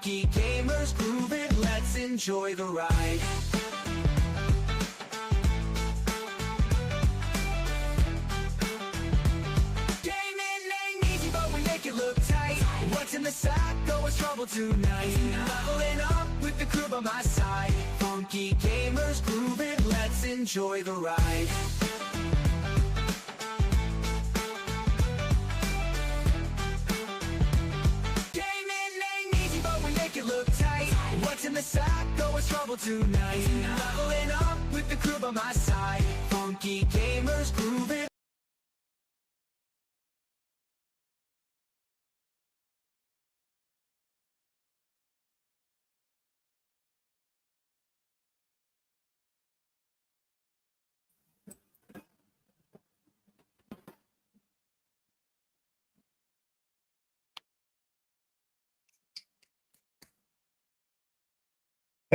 Funky gamers groove it, let's enjoy the ride. Gaming ain't easy, but we make it look tight. What's in the sack? Oh, it's trouble tonight. Leveling up with the crew by my side. Funky gamers groove it, let's enjoy the ride. What's in the sack? Oh, it's trouble tonight. Leveling up with the crew by my side. Funky gamers groove it.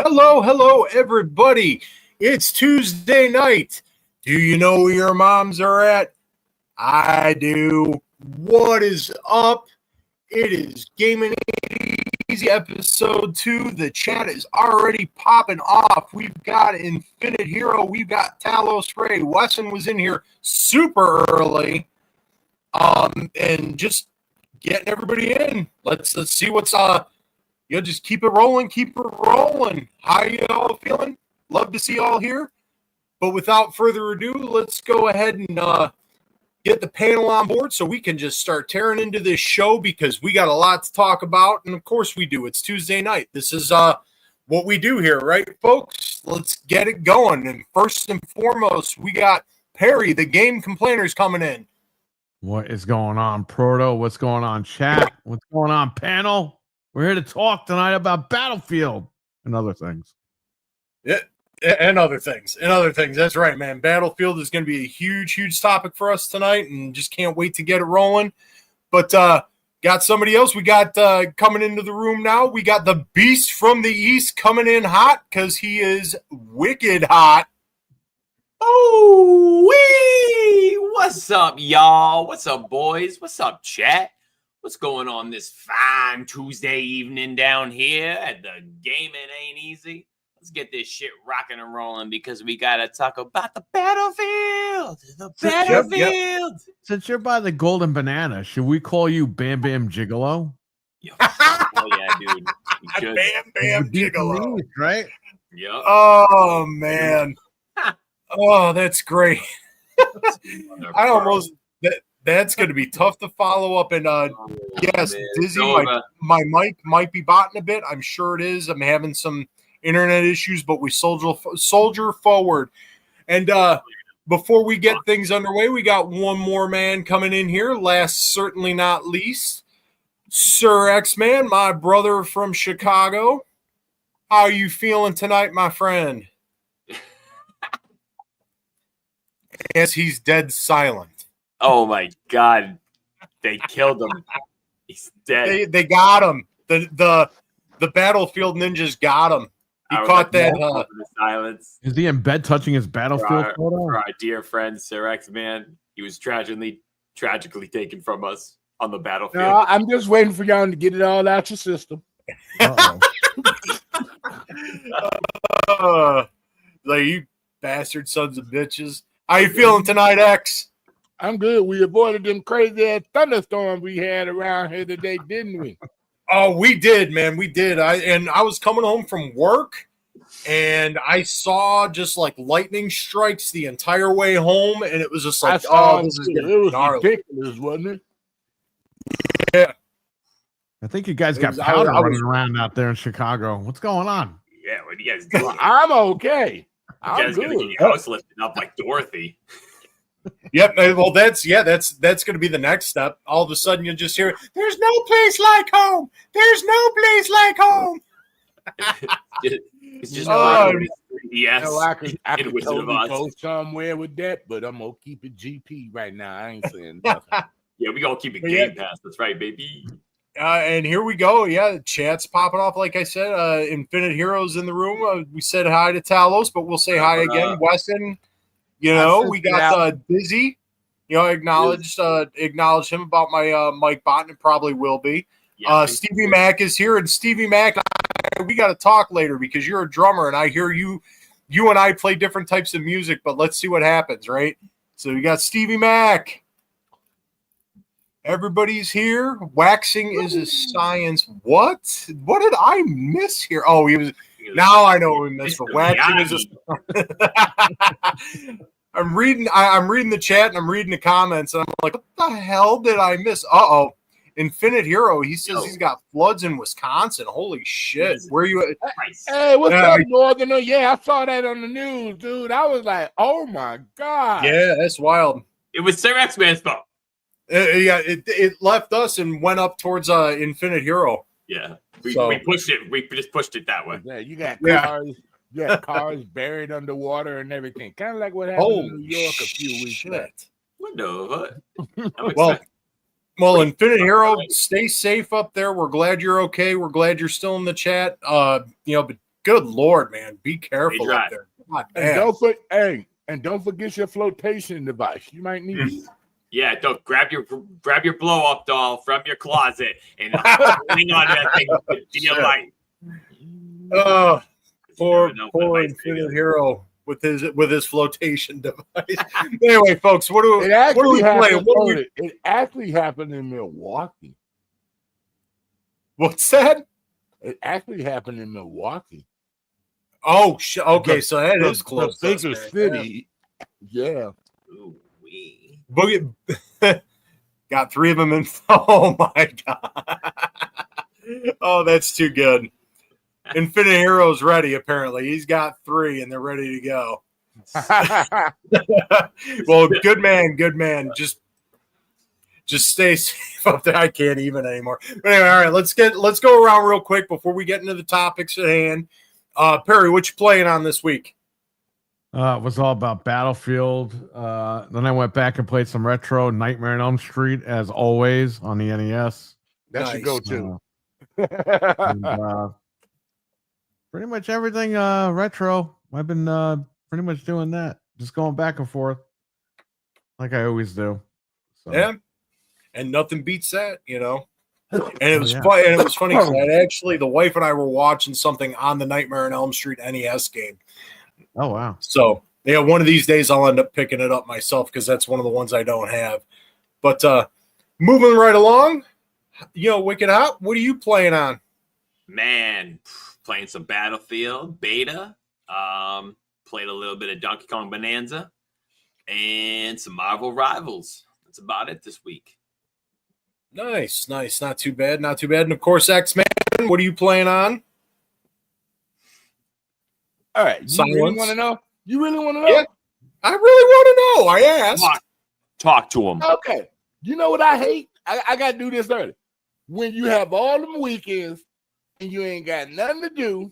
Hello, everybody. It's Tuesday night. Do you know where your moms are at? I do. What is up? It is Gamin Ain't Easy episode 2. The chat is already popping off. We've got Infinite Hero. We've got Talos Ray. Wesson was in here super early. And just getting everybody in. Let's see what's just keep it rolling. How you all feeling? Love to see you all here. But without further ado, let's go ahead and get the panel on board so we can just start tearing into this show because we got a lot to talk about. And of course we do. It's Tuesday night. This is what we do here, right, folks? Let's get it going. And first and foremost, we got Perry, the game complainers, coming in. What is going on, Proto? What's going on, chat? What's going on, panel? We're here to talk tonight about Battlefield and other things. Yeah, and other things. That's right, man. Battlefield is going to be a huge topic for us tonight, and just can't wait to get it rolling. But got somebody else. We got coming into the room now. We got the Beast from the East coming in hot because he is wicked hot. Oh, wee! What's up, y'all? What's up, boys? What's up, chat? What's going on this fine Tuesday evening down here at the Gamin Ain't Easy? Let's get this shit rocking and rolling because we got to talk about the battlefield. The battlefield. Yep. Since you're by the Golden Banana, should we call you Bam Bam Gigolo? Yo, oh, yeah, dude. Bam Bam Gigolo. Right? Yep. Oh, man. Oh, that's great. I almost... That's going to be tough to follow up. And yes, man. Dizzy, my mic might be botting a bit. I'm sure it is. I'm having some internet issues, but we soldier forward. And before we get things underway, we got one more man coming in here. Last, certainly not least, Sir X-Man, my brother from Chicago. How are you feeling tonight, my friend? Yes, he's dead silent. Oh my God! They killed him. He's dead. They got him. The Battlefield ninjas got him. He caught that. Silence. Is he in bed touching his Battlefield photo? For our dear friend Sir X-Man, he was tragically taken from us on the battlefield. No, I'm just waiting for y'all to get it all out your system. Like you bastard sons of bitches. How you feeling tonight, X? I'm good. We avoided them crazy ass thunderstorms we had around here today, didn't we? Oh, we did, man. We did. I was coming home from work and I saw just like lightning strikes the entire way home, and it was just like, oh, this is ridiculous, wasn't it? Yeah. I think you guys got powder running around out there in Chicago. What's going on? Yeah, what do you guys do? Well, I'm okay. You guys gonna get your house lifted up like Dorothy. Yep. Well, that's going to be the next step. All of a sudden, you just hear, "There's no place like home. There's no place like home." It's just yes. I could totally go somewhere with that, but I'm gonna keep it GP right now. I ain't saying nothing. Yeah, we gonna keep it Game Pass. That's right, baby. And here we go. Yeah, chat's popping off. Like I said, Infinite Heroes in the room. We said hi to Talos, but we'll say hi again. Wesson. You know, we got Dizzy. You know, acknowledge him about my Mike Botton. It probably will be. Yeah, Stevie Mac is here, and Stevie Mac, we got to talk later because you're a drummer, and I hear you and I play different types of music, but let's see what happens, right? So you got Stevie Mac. Everybody's here. Waxing is a science. What? What did I miss here? Oh, he was. Now I know what we missed. But waxing is a. I'm reading the chat and I'm reading the comments and I'm like, what the hell did I miss? Uh-oh. Infinite Hero, he says he's got floods in Wisconsin. Holy shit. Where are you at? Hey, what's up, Northerner? Yeah, I saw that on the news, dude. I was like, oh my God. Yeah, that's wild. It was Sir X-Man's fault. Yeah, it left us and went up towards Infinite Hero. Yeah. We pushed it. We just pushed it that way. Yeah, you got cars. You got cars buried underwater and everything. Kind of like what happened in New York a few weeks back. What the Well, Infinite Hero, stay safe up there. We're glad you're okay. We're glad you're still in the chat. But good Lord, man, be careful up there. And don't forget your flotation device. You might need it. Yeah, don't grab your blow up doll from your closet and hang on to that thing to your light. Poor Infinite Hero with his flotation device. Anyway, folks, what do we play? It actually happened in Milwaukee. What's that? It actually happened in Milwaukee. Oh, okay, so that is close. The bigger city. Yeah. Boogie got 3 of them in. Oh my God. Oh, that's too good. Infinite Hero's ready, apparently. He's got 3 and they're ready to go. Well, good man. Just stay safe up there. I can't even anymore. But anyway, all right, let's go around real quick before we get into the topics at hand. Perry, what you playing on this week? It was all about Battlefield. Then I went back and played some retro Nightmare on Elm Street, as always, on the NES. That's your go-to. Pretty much everything retro. I've been pretty much doing that. Just going back and forth like I always do. So. Yeah. And nothing beats that, And it was fun. And it was funny because actually the wife and I were watching something on the Nightmare on Elm Street NES game. Oh, wow. So, yeah, one of these days I'll end up picking it up myself because that's one of the ones I don't have. But moving right along, Wicked Hot, what are you playing on? Man, playing some Battlefield beta. Played a little bit of Donkey Kong Bonanza and some Marvel Rivals. That's about it this week. Nice. Not too bad. And, of course, X-Men, what are you playing on? All right. You really want to know? Yeah, I really want to know. I asked. Talk to him. Okay. You know what I hate? I got to do this early. When you have all them weekends and you ain't got nothing to do,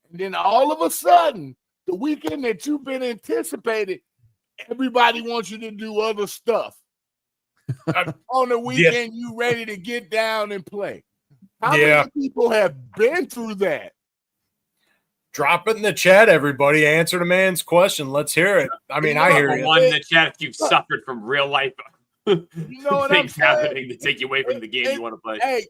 and then all of a sudden, the weekend that you've been anticipating, everybody wants you to do other stuff. On the weekend, you ready to get down and play. How many people have been through that? Drop it in the chat, everybody. Answer the man's question. Let's hear it. I mean, I hear you. One in the chat if you've suffered from real life things happening to take you away from the game you want to play. Hey,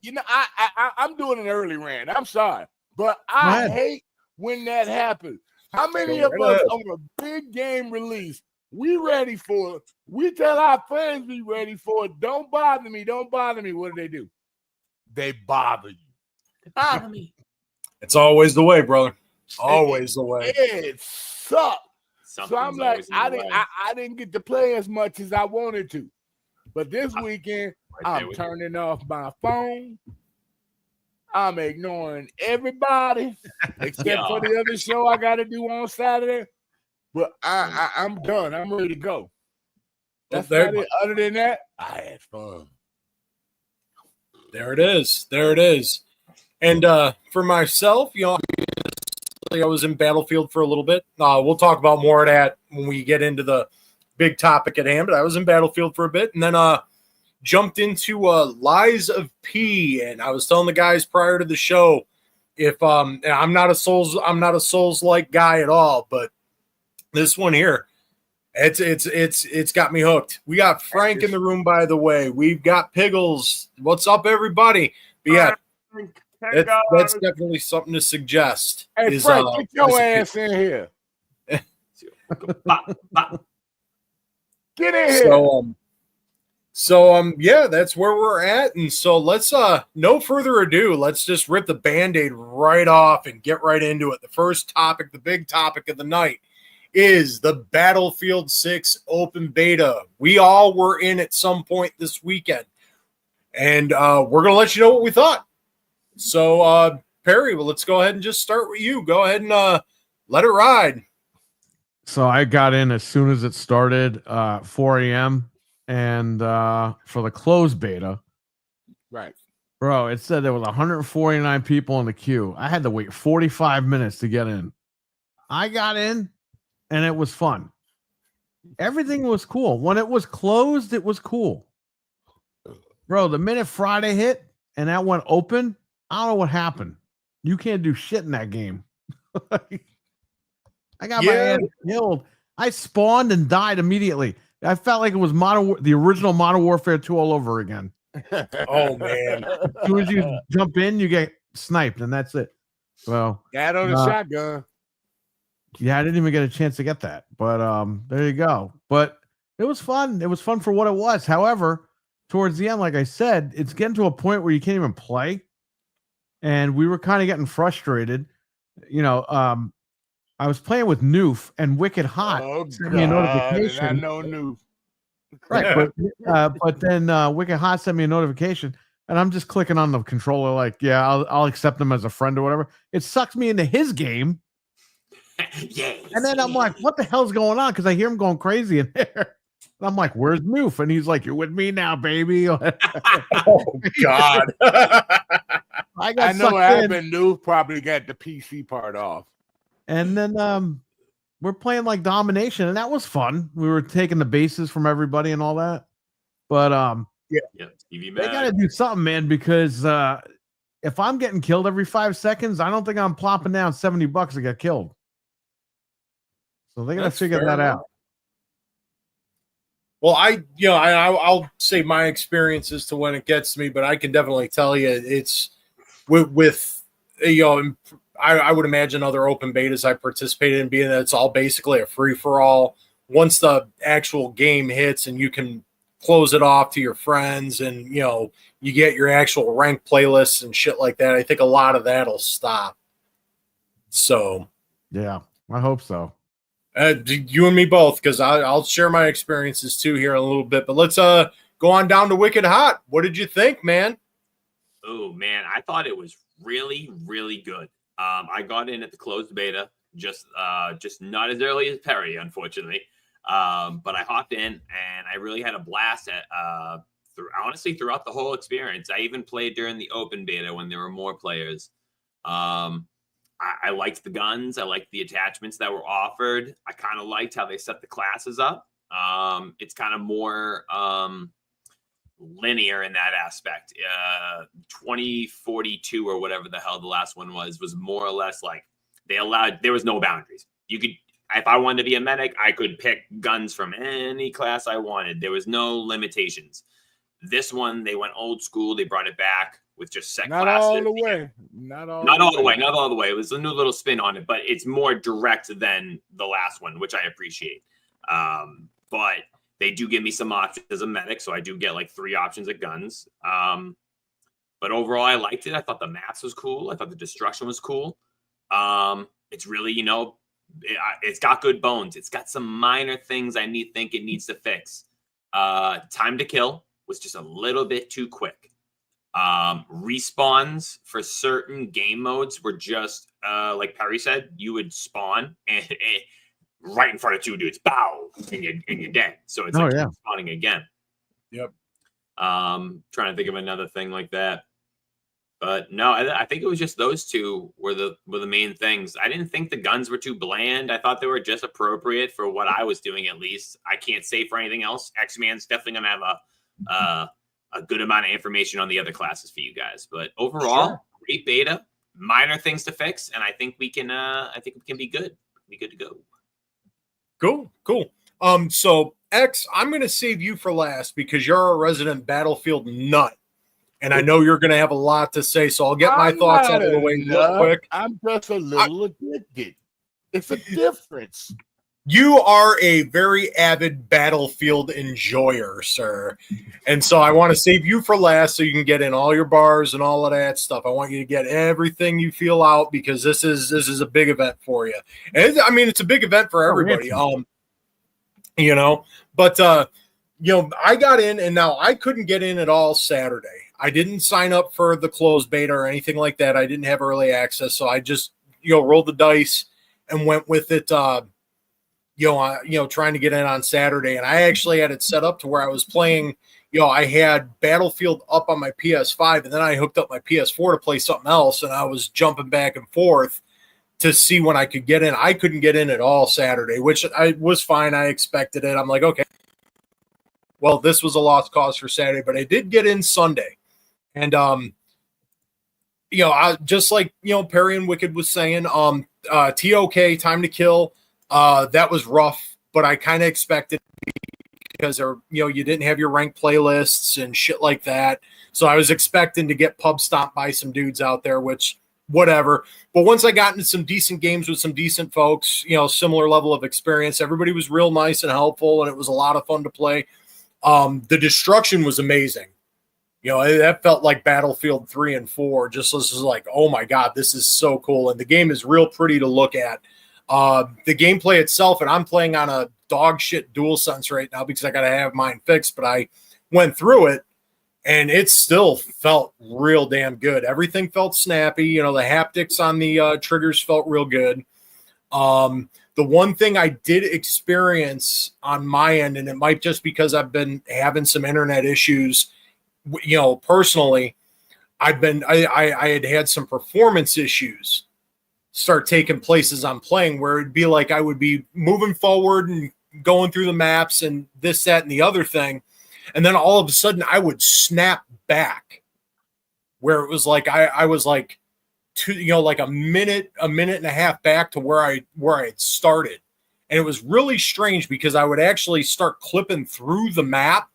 I'm doing an early rant. I'm sorry. But I hate when that happens. How many of us on a big game release, we ready for it? We tell our friends we ready for it. Don't bother me. What do? They bother you. They bother me. It's always the way, brother. Always the way. It sucks. So I'm like, I didn't get to play as much as I wanted to. But this weekend, I'm turning off my phone. I'm ignoring everybody except for the other show I got to do on Saturday. But I'm done. I'm ready to go. That's about it. Other than that, I had fun. There it is. And for myself, I was in Battlefield for a little bit. We'll talk about more of that when we get into the big topic at hand. But I was in Battlefield for a bit, and then jumped into Lies of P. And I was telling the guys prior to the show, if I'm not a Souls-like guy at all, but this one here, it's got me hooked. We got Frank in the room, by the way. We've got Piggles. What's up, everybody? But yeah, that's definitely something to suggest. Hey, Frank, get your ass in here. Get in here. Yeah, that's where we're at. And so let's no further ado, let's just rip the Band-Aid right off and get right into it. The first topic, the big topic of the night, is the Battlefield 6 open beta. We all were in at some point this weekend. And we're gonna let you know what we thought. So Perry, well, let's go ahead and just start with you. Go ahead and let it ride. So I got in as soon as it started, 4 a.m. And for the closed beta, right, bro, it said there was 149 people in the queue. I had to wait 45 minutes to get in. I got in, and it was fun. Everything was cool. When it was closed, it was cool. Bro, the minute Friday hit and that went open, I don't know what happened. You can't do shit in that game. I got my ass killed. I spawned and died immediately. I felt like it was the original Modern Warfare 2 all over again. Oh, man. As soon as you jump in, you get sniped, and that's it. Well, got on the shotgun. Yeah, I didn't even get a chance to get that. But there you go. But it was fun. It was fun for what it was. However, towards the end, like I said, it's getting to a point where you can't even play. And we were kind of getting frustrated. You know, I was playing with Noof, and Wicked Hot sent me a notification. I know Noof. Right, but then Wicked Hot sent me a notification, and I'm just clicking on the controller like, yeah, I'll accept him as a friend or whatever. It sucks me into his game. Yes. And then I'm like, what the hell's going on? Because I hear him going crazy in there. And I'm like, where's Noof? And he's like, you're with me now, baby. Oh, God. I know what happened. Noof probably got the PC part off. And then we're playing like domination, and that was fun. We were taking the bases from everybody and all that. But they gotta do something, man, because if I'm getting killed every 5 seconds, I don't think I'm plopping down $70 to get killed. So they gotta figure that out. Well, I'll say my experience as to when it gets to me, but I can definitely tell you it's with I would imagine other open betas I participated in, being that it's all basically a free-for-all. Once the actual game hits and you can close it off to your friends and, you get your actual rank playlists and shit like that, I think a lot of that will stop. So. Yeah, I hope so. You and me both, because I'll share my experiences too here in a little bit. But let's go on down to Wicked Hot. What did you think, man? Oh, man, I thought it was really, really good. I got in at the closed beta, just not as early as Perry, unfortunately. But I hopped in and I really had a blast throughout the whole experience. I even played during the open beta when there were more players. I liked the guns. I liked the attachments that were offered. I kind of liked how they set the classes up. It's kind of more linear in that aspect. 2042 or whatever the hell the last one was more or less like there was no boundaries. You could, if I wanted to be a medic, I could pick guns from any class I wanted. There was no limitations. This one, they went old school. They brought it back with just set classes. Not all the way. Not all the way. It was a new little spin on it, but it's more direct than the last one, which I appreciate. But they do give me some options as a medic, so I do get like 3 options of guns. But overall, I liked it. I thought the maps was cool. I thought the destruction was cool. It's really, it's got good bones. It's got some minor things I think it needs to fix. Time to kill was just a little bit too quick. Respawns for certain game modes were just like Perry said, you would spawn and right in front of 2 dudes, bow, and you're dead. So it's spawning again. Yep. Trying to think of another thing like that. But no, I think it was just those 2 were the main things. I didn't think the guns were too bland. I thought they were just appropriate for what I was doing, at least. I can't say for anything else. X-Man's definitely gonna have a good amount of information on the other classes for you guys. But overall, great beta, minor things to fix, and I think we can be good. Be good to go. Cool. So X, I'm gonna save you for last because you're a resident Battlefield nut. and I know you're going to have a lot to say, so I'll get my thoughts out of the way real quick. I'm just a little addicted. It's a difference. You are a very avid Battlefield enjoyer, sir. And so I want to save you for last so you can get in all your bars and all of that stuff. I want you to get everything you feel out because this is a big event for you. And I mean, it's a big event for everybody. But I got in, and now I couldn't get in at all Saturday. I didn't sign up for the closed beta or anything like that. I didn't have early access, so I just rolled the dice and went with it. Trying to get in on Saturday. And I actually had it set up to where I was playing, I had Battlefield up on my PS5, and then I hooked up my PS4 to play something else, and I was jumping back and forth to see when I could get in. I couldn't get in at all Saturday, which was fine. I expected it. I'm like, okay, well, this was a lost cause for Saturday, but I did get in Sunday. And, I just like, Perry and Wicked was saying, TOK, Time to Kill, that was rough, but I kind of expected because you didn't have your ranked playlists and shit like that. So I was expecting to get pub stomped by some dudes out there, which whatever. But once I got into some decent games with some decent folks, similar level of experience, everybody was real nice and helpful, and it was a lot of fun to play. The destruction was amazing. That felt like Battlefield 3 and 4. Just was like, oh my God, this is so cool. And the game is real pretty to look at. The gameplay itself, and I'm playing on a dog shit DualSense right now because I got to have mine fixed, but I went through it and it still felt real damn good. Everything felt snappy. The haptics on the triggers felt real good. The one thing I did experience on my end, and it might just because I've been having some internet issues, personally, I had some performance issues start taking places I'm playing where it'd be like I would be moving forward and going through the maps and this, that, and the other thing. And then all of a sudden I would snap back where it was like I was like like a minute and a half back to where I had started. And it was really strange because I would actually start clipping through the map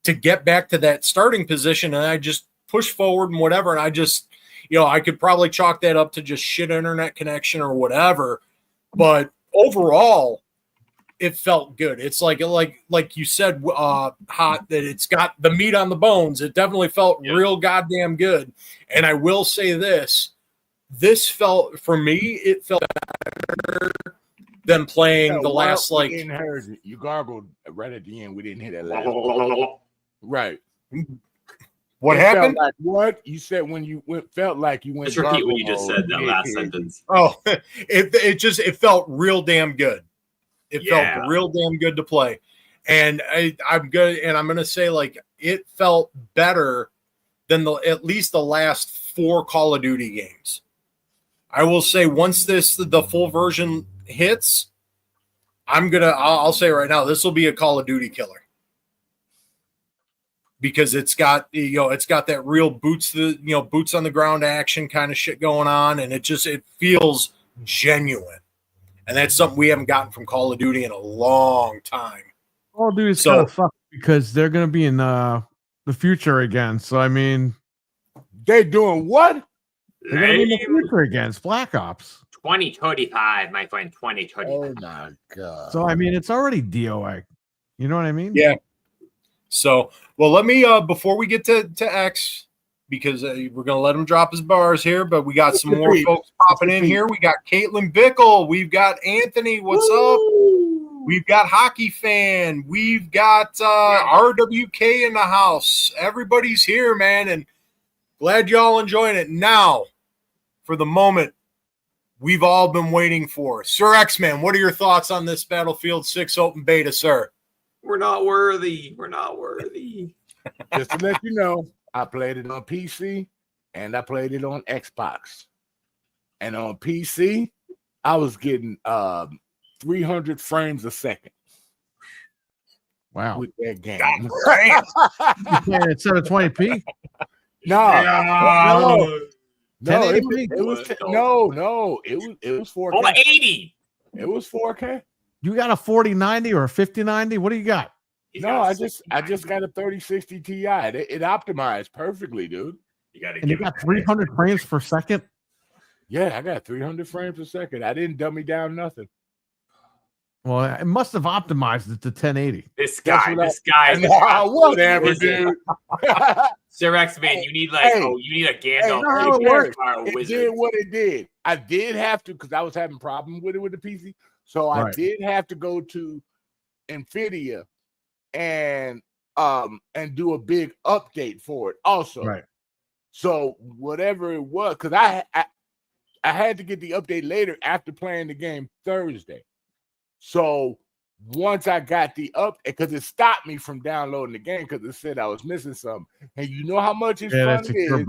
to get back to that starting position. And I just push forward and whatever. And I just, I could probably chalk that up to just shit internet connection or whatever. But overall, it felt good. It's like you said, Hot, that it's got the meat on the bones. It definitely felt real goddamn good. And I will say this felt, for me, it felt better than playing the last, like... You gargled right at the end. We didn't hear that last right. What happened? Like what you said when you felt like you went. Just repeat what you just said. That last sentence. Oh, it felt real damn good. It felt real damn good to play, and I'm good. And I'm gonna say, like, it felt better than at least the last 4 Call of Duty games. I will say once the full version hits, I'll say right now, this will be a Call of Duty killer. Because it's got that real boots on the ground action kind of shit going on, and it feels genuine, and that's something we haven't gotten from Call of Duty in a long time. Call of Duty's kind of fucked because they're going to be in the future again. So I mean, they're doing what? They're going to be in the future again. It's Black Ops 2035, my friend. 2035. Oh my God! So I mean, it's already DOA. You know what I mean? Yeah. So, well, let me, before we get to X, because we're going to let him drop his bars here, but we got some more folks popping in here. We got Caitlin Bickle. We've got Anthony. What's up? We've got Hockey Fan. We've got RWK in the house. Everybody's here, man, and glad y'all enjoying it. Now, for the moment we've all been waiting for. Sir X-Man, what are your thoughts on this Battlefield 6 open beta, sir? We're not worthy. We're not worthy. Just to let you know, I played it on PC and I played it on Xbox. And on PC, I was getting 300 frames a second. Wow. With that game. Yeah, it's 720p. No. No, it was 4K. 480. It was 4K. You got a 4090 or a 5090? What do you got? No, I just got a 3060 Ti. It optimized perfectly, dude. You got 300 frames per second. Yeah, I got 300 frames per second. I didn't dummy down nothing. Well, it must have optimized it to 1080. This guy. Whatever, dude. Sir X Man, you need you need a Gandalf. It did what it did. I did have to because I was having problems with it with the PC. So I did have to go to NVIDIA and do a big update for it also. Right. So whatever it was, because I had to get the update later after playing the game Thursday. So once I got the update, because it stopped me from downloading the game because it said I was missing something. And you know how much it's fun it is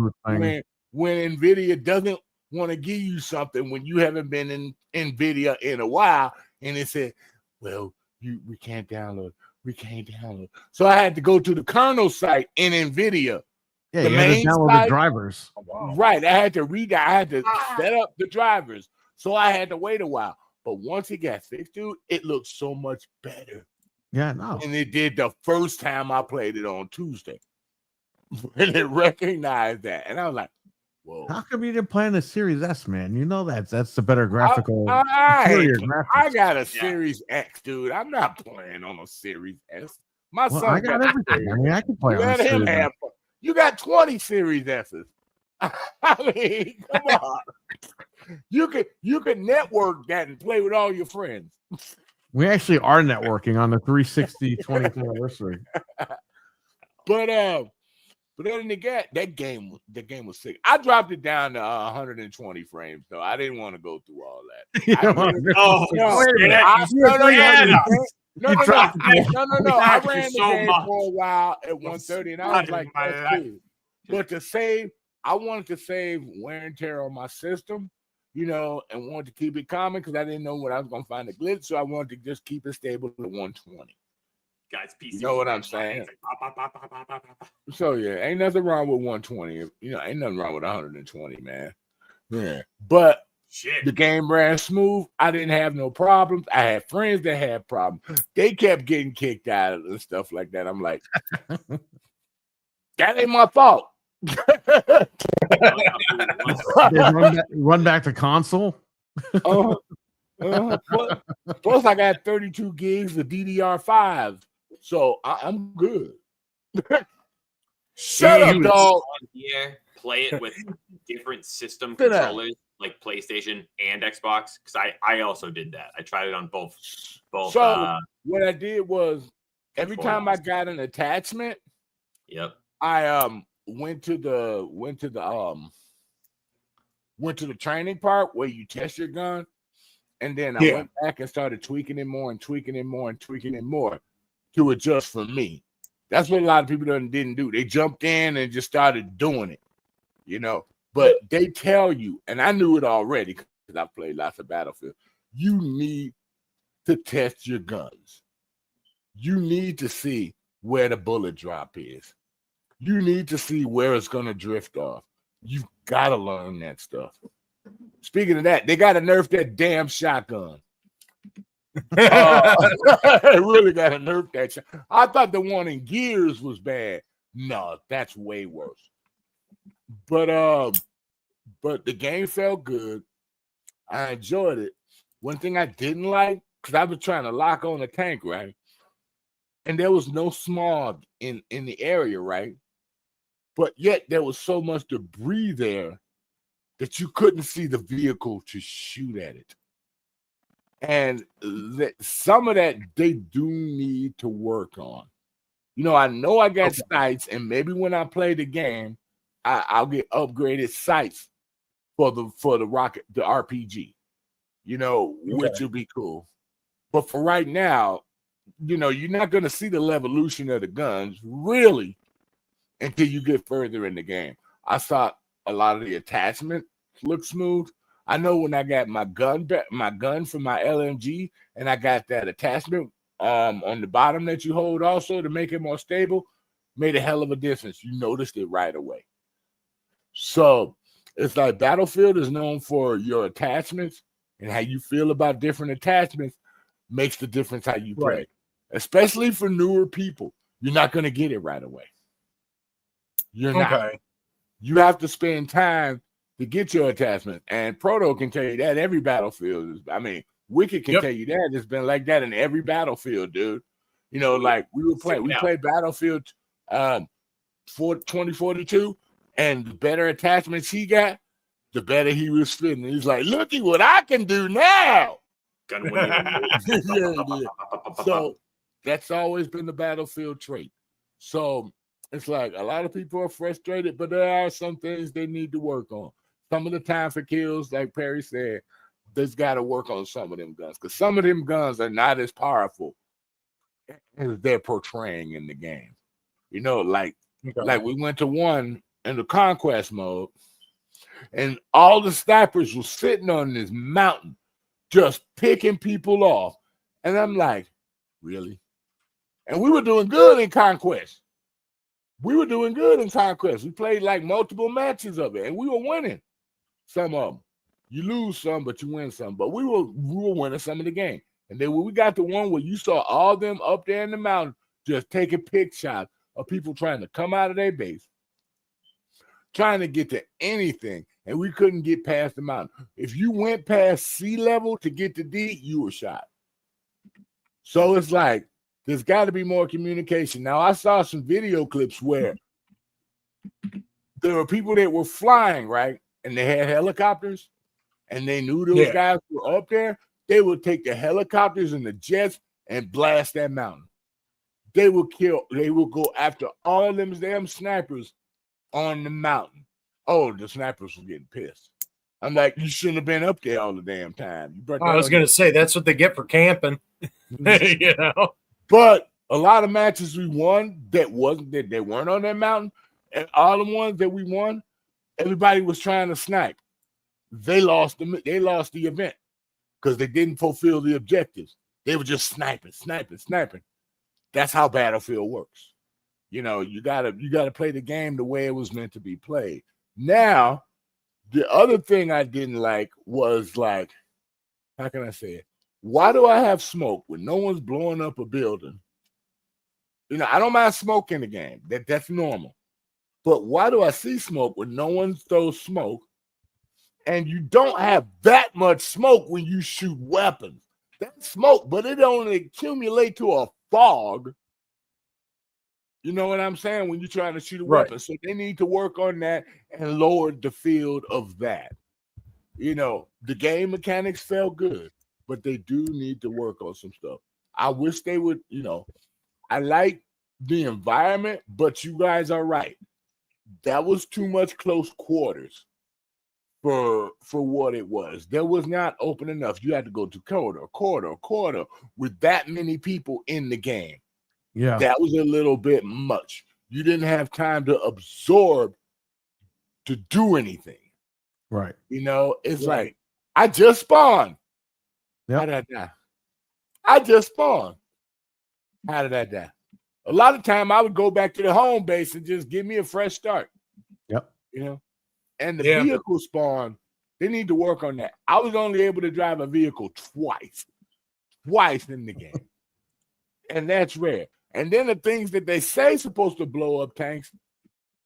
when NVIDIA doesn't want to give you something when you haven't been in NVIDIA in a while, and it said, well, we can't download. We can't download. So I had to go to the kernel site in NVIDIA. Yeah, you had to download the drivers. Right. I had to set up the drivers. So I had to wait a while. But once it got fixed, dude, it looked so much better. Yeah, no. And it did the first time I played it on Tuesday. And it recognized that. And I was like, whoa. How come you didn't play in the Series S, man? You know that's the better graphical. I got a Series X, dude. I'm not playing on a Series S. My son I got everything. I mean, I can play on a Series S. You got 20 Series S's. I mean, come on. You could network that and play with all your friends. We actually are networking on the 360 20th anniversary. But other than that, that game was sick. I dropped it down to 120 frames, though. I didn't want to go through all that. No. I ran the game for a while at 130, and I was like, that's cool. But I wanted to save wear and tear on my system, and wanted to keep it common because I didn't know when I was going to find a glitch, so I wanted to just keep it stable at 120. Guys, PC. You know what I'm saying? So, yeah, ain't nothing wrong with 120. Ain't nothing wrong with 120, man. Yeah. But the game ran smooth. I didn't have no problems. I had friends that had problems. They kept getting kicked out and stuff like that. I'm like, that ain't my fault. Run back to console. Plus, I got 32 gigs of DDR5, so I'm good. Shut up, dog. Play it with different system controllers, like PlayStation and Xbox, because I also did that. I tried it on both. So what I did was every time I got an attachment, I went to the training part where you test your gun, and then I went back and started tweaking it more and tweaking it more and tweaking it more to adjust for me. That's what a lot of people didn't do. They jumped in and just started doing it, But they tell you, and I knew it already because I played lots of Battlefield. You need to test your guns. You need to see where the bullet drop is. You need to see where it's going to drift off. You've got to learn that stuff. Speaking of that, they got to nerf that damn shotgun. They really got to nerf that shot. I thought the one in Gears was bad. No, that's way worse. But the game felt good. I enjoyed it. One thing I didn't like, because I was trying to lock on the tank, right? And there was no smog in the area, right? But yet there was so much debris there that you couldn't see the vehicle to shoot at it. And some of that they do need to work on. I know I got sights, and maybe when I play the game, I'll get upgraded sights for the RPG, which will be cool. But for right now, you're not going to see the evolution of the guns really until you get further in the game. I saw a lot of the attachments look smooth. I know when I got my gun from my LMG, and I got that attachment on the bottom that you hold also to make it more stable, made a hell of a difference. You noticed it right away. So it's like Battlefield is known for your attachments, and how you feel about different attachments makes the difference how you play. especially for newer people. You're not going to get it right away. You're not. Okay. You have to spend time to get your attachment. And Proto can tell you that every battlefield is, I mean, Wicked can tell you that. It's been like that in every battlefield, dude. You know, like we played Battlefield 2042, and the better attachments he got, the better he was fitting. He's like, looky what I can do now. So that's always been the Battlefield trait. So it's like a lot of people are frustrated, but there are some things they need to work on. Some of the time for kills, like Perry said, there's got to work on some of them guns, because some of them guns are not as powerful as they're portraying in the game. You know, like we went to one in the conquest mode, and all the snipers were sitting on this mountain just picking people off. And I'm like, really? And we were doing good in conquest. We played like multiple matches of it, and we were winning some of them. You lose some, but you win some. But we were winning some of the game. And then when we got to one where you saw all them up there in the mountain just taking pick shots of people trying to come out of their base, trying to get to anything, and we couldn't get past the mountain. If you went past sea level to get to D, you were shot. So it's like, there's got to be more communication. Now, I saw some video clips where there were people that were flying, right? And they had helicopters, and they knew those guys were up there. They would take the helicopters and the jets and blast that mountain. They would go after all them damn snipers on the mountain. Oh, the snipers were getting pissed. I'm like, you shouldn't have been up there all the damn time. I was going to say, that's what they get for camping. You know? But a lot of matches we won that weren't on that mountain, and all the ones that we won, everybody was trying to snipe. They lost the event because they didn't fulfill the objectives. They were just sniping. That's how Battlefield works. You know, you gotta play the game the way it was meant to be played. Now, the other thing I didn't like was, like, how can I say it? Why do I have smoke when no one's blowing up a building? You know, I don't mind smoke in the game. That's normal. But why do I see smoke when no one throws smoke? And you don't have that much smoke when you shoot weapons. That's smoke, but it only accumulate to a fog. You know what I'm saying? When you're trying to shoot a weapon. So they need to work on that and lower the field of that. You know, the game mechanics felt good, but they do need to work on some stuff. I wish they would, you know, I like the environment, but you guys are right. That was too much close quarters for what it was. That was not open enough. You had to go to quarter with that many people in the game. Yeah. That was a little bit much. You didn't have time to absorb to do anything. Right. You know, it's like, I just spawned. Yep. How did I die? I just spawned. How did I die? A lot of time I would go back to the home base and just give me a fresh start. Yep. You know, and the vehicle spawn, they need to work on that. I was only able to drive a vehicle twice in the game. And that's rare. And then the things that they say supposed to blow up tanks,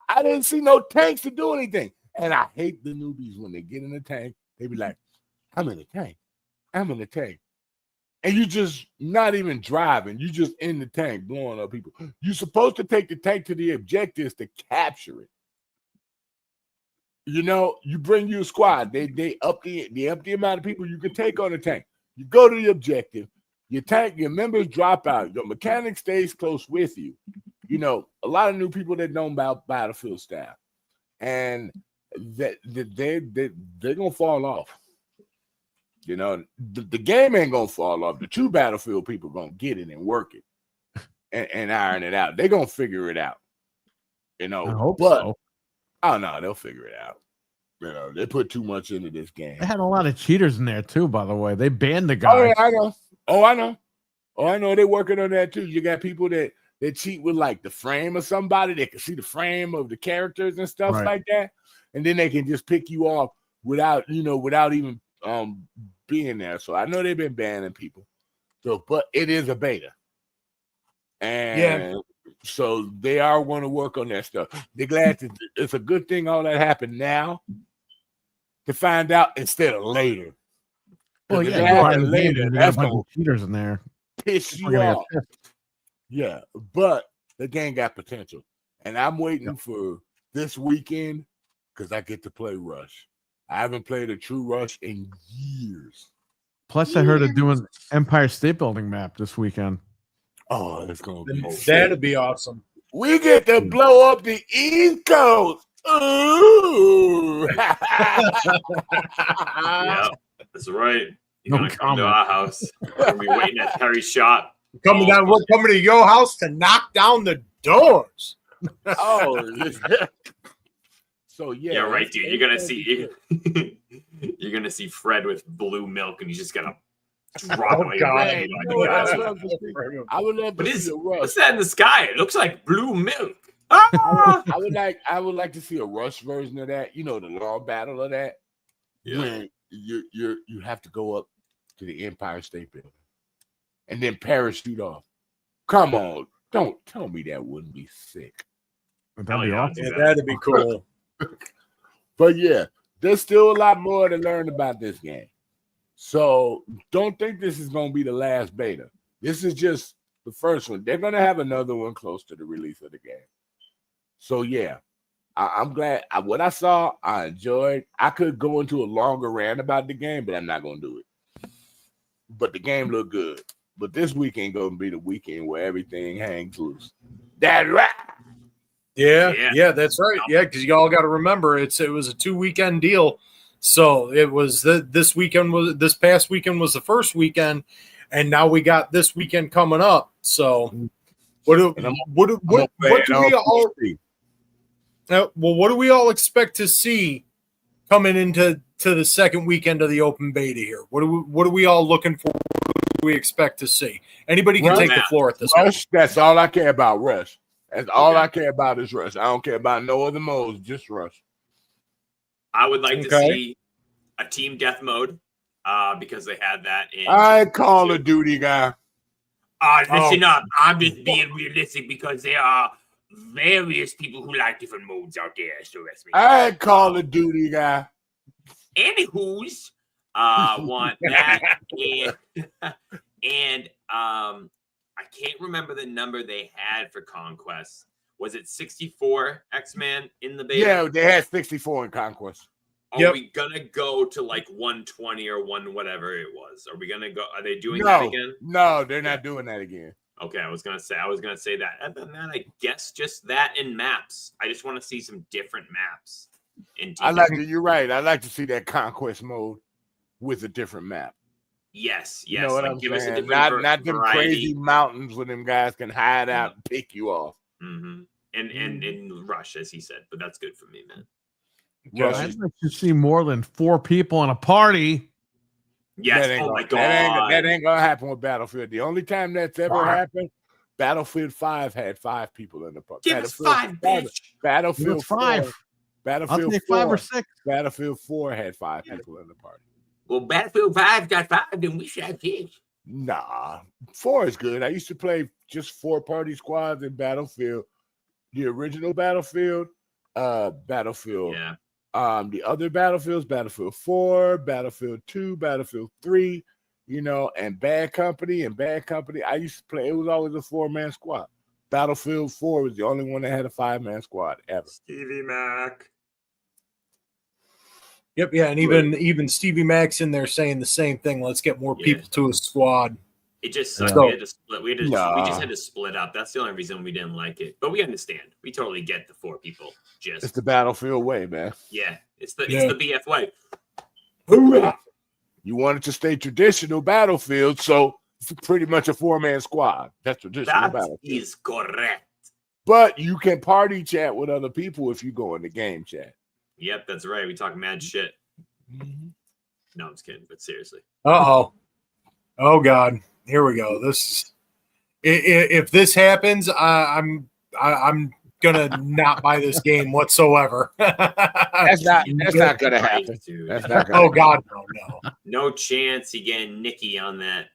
I didn't see no tanks to do anything. And I hate the newbies when they get in the tank. They be like, I'm in the tank. And you just not even driving. You just in the tank blowing up people. You're supposed to take the tank to the objectives to capture it. You know, you bring you a squad. They up the amount of people you can take on the tank. You go to the objective. Your members drop out. Your mechanic stays close with you. You know, a lot of new people that know about Battlefield style, and they're gonna fall off. You know, the game ain't gonna fall off. The true Battlefield people gonna get it and work it and iron it out. They're gonna figure it out. You know, I hope so. Oh no, they'll figure it out. You know, they put too much into this game. They had a lot of cheaters in there too, by the way. They banned the guy. Oh, yeah, I know. I know. They're working on that too. You got people that cheat with like the frame of somebody. They can see the frame of the characters and stuff like that, and then they can just pick you off without even being there. So I know they've been banning people. So, but it is a beta. And so they are going to work on that stuff. They're glad it's a good thing all that happened now to find out instead of later. Well, If yeah, it you happened got later, a that's bunch going of cheaters in there. to piss People you are gonna off. get pissed. Yeah, but the game got potential. And I'm waiting for this weekend because I get to play Rush. I haven't played a true Rush in years. Plus, I heard of doing Empire State Building map this weekend. Oh, it's going to be That'd be awesome. We get to blow up the East Coast. Ooh. Yeah, that's right. You're No gonna come to comment. our house. We're gonna be waiting at Terry's shop. We're coming to your house to knock down the doors. Oh, so Yeah, right, dude. You're gonna see you're gonna see Fred with blue milk, and he's just gonna drop it. God. I would love to see a Rush. What's that in the sky? It looks like blue milk. Ah! I would like to see a Rush version of that. You know, the long battle of that. Yeah. When you have to go up to the Empire State Building and then parachute off. Come on, don't tell me that wouldn't be sick. That'd be awesome. Yeah, that'd be cool. But yeah, there's still a lot more to learn about this game. So don't think this is going to be the last beta. This is just the first one. They're going to have another one close to the release of the game. So yeah, I'm glad. What I saw, I enjoyed. I could go into a longer rant about the game, but I'm not going to do it. But the game looked good. But this weekend going to be the weekend where everything hangs loose. That's right. Yeah, that's right. Yeah, because you all got to remember it was a 2-weekend deal. So it was this past weekend was the first weekend, and now we got this weekend coming up. So what do we all expect to see coming into the second weekend of the open beta here? What are we all looking for? What do we expect to see? Anybody can take the floor at this Rush, that's all I care about, Rush. That's all I care about is Rush. I don't care about no other modes, just Rush. I would like to see a team death mode because they had that in. I Call of Duty guy. Listen up. I'm just being realistic because there are various people who like different modes out there. So that's me. I Call of Duty guy. Anywho's want that and I can't remember the number they had for Conquest. Was it 64 X-Men in the beta? Yeah, they had 64 in Conquest. Are we gonna go to like 120 or whatever it was? Are we gonna go? Are they doing that again? No, they're not doing that again. Okay, I was gonna say that. Other than that, I guess just that in maps. I just want to see some different maps. You're right. I like to see that Conquest mode with a different map. Yes. You know what like, I'm give saying? Us a different not them variety. crazy mountains where them guys can hide out and pick you off. Mm-hmm. And Rush, as he said, but that's good for me, man. I'd like to see more than 4 people in a party. Yes. Oh my God. That ain't gonna happen with Battlefield. The only time that's ever happened, Battlefield 5 had 5 people in the party. Give us 5, bitch. Battlefield 5. Battlefield I'll take 4. 5 or 6. Battlefield 4 had 5 people in the party. Well, Battlefield 5 got 5, then we should have 6. Nah, 4 is good. I used to play just 4 party squads in Battlefield. The original Battlefield, Battlefield. Yeah. The other Battlefields, Battlefield 4, Battlefield 2, Battlefield 3, and Bad Company. I used to play. It was always a 4-man squad. Battlefield 4 was the only one that had a 5-man squad ever. Stevie Mac. Yep, yeah, and even Stevie Mac's in there saying the same thing. Let's get more people to a squad. It just sucked. We had to split. We just had to split up. That's the only reason we didn't like it. But we understand. We totally get the 4 people. It's the Battlefield way, man. Yeah, it's the BF way. Hoorah! You wanted to stay traditional Battlefield, so it's pretty much a 4-man squad. That's traditional Battlefield. That is correct. But you can party chat with other people if you go in the game chat. Yep, that's right. We talk mad shit. No, I'm just kidding. But seriously. Oh God. Here we go. If this happens, I'm gonna not buy this game whatsoever. That's not gonna happen. That's not gonna God, no. No chance you getting Nicky on that.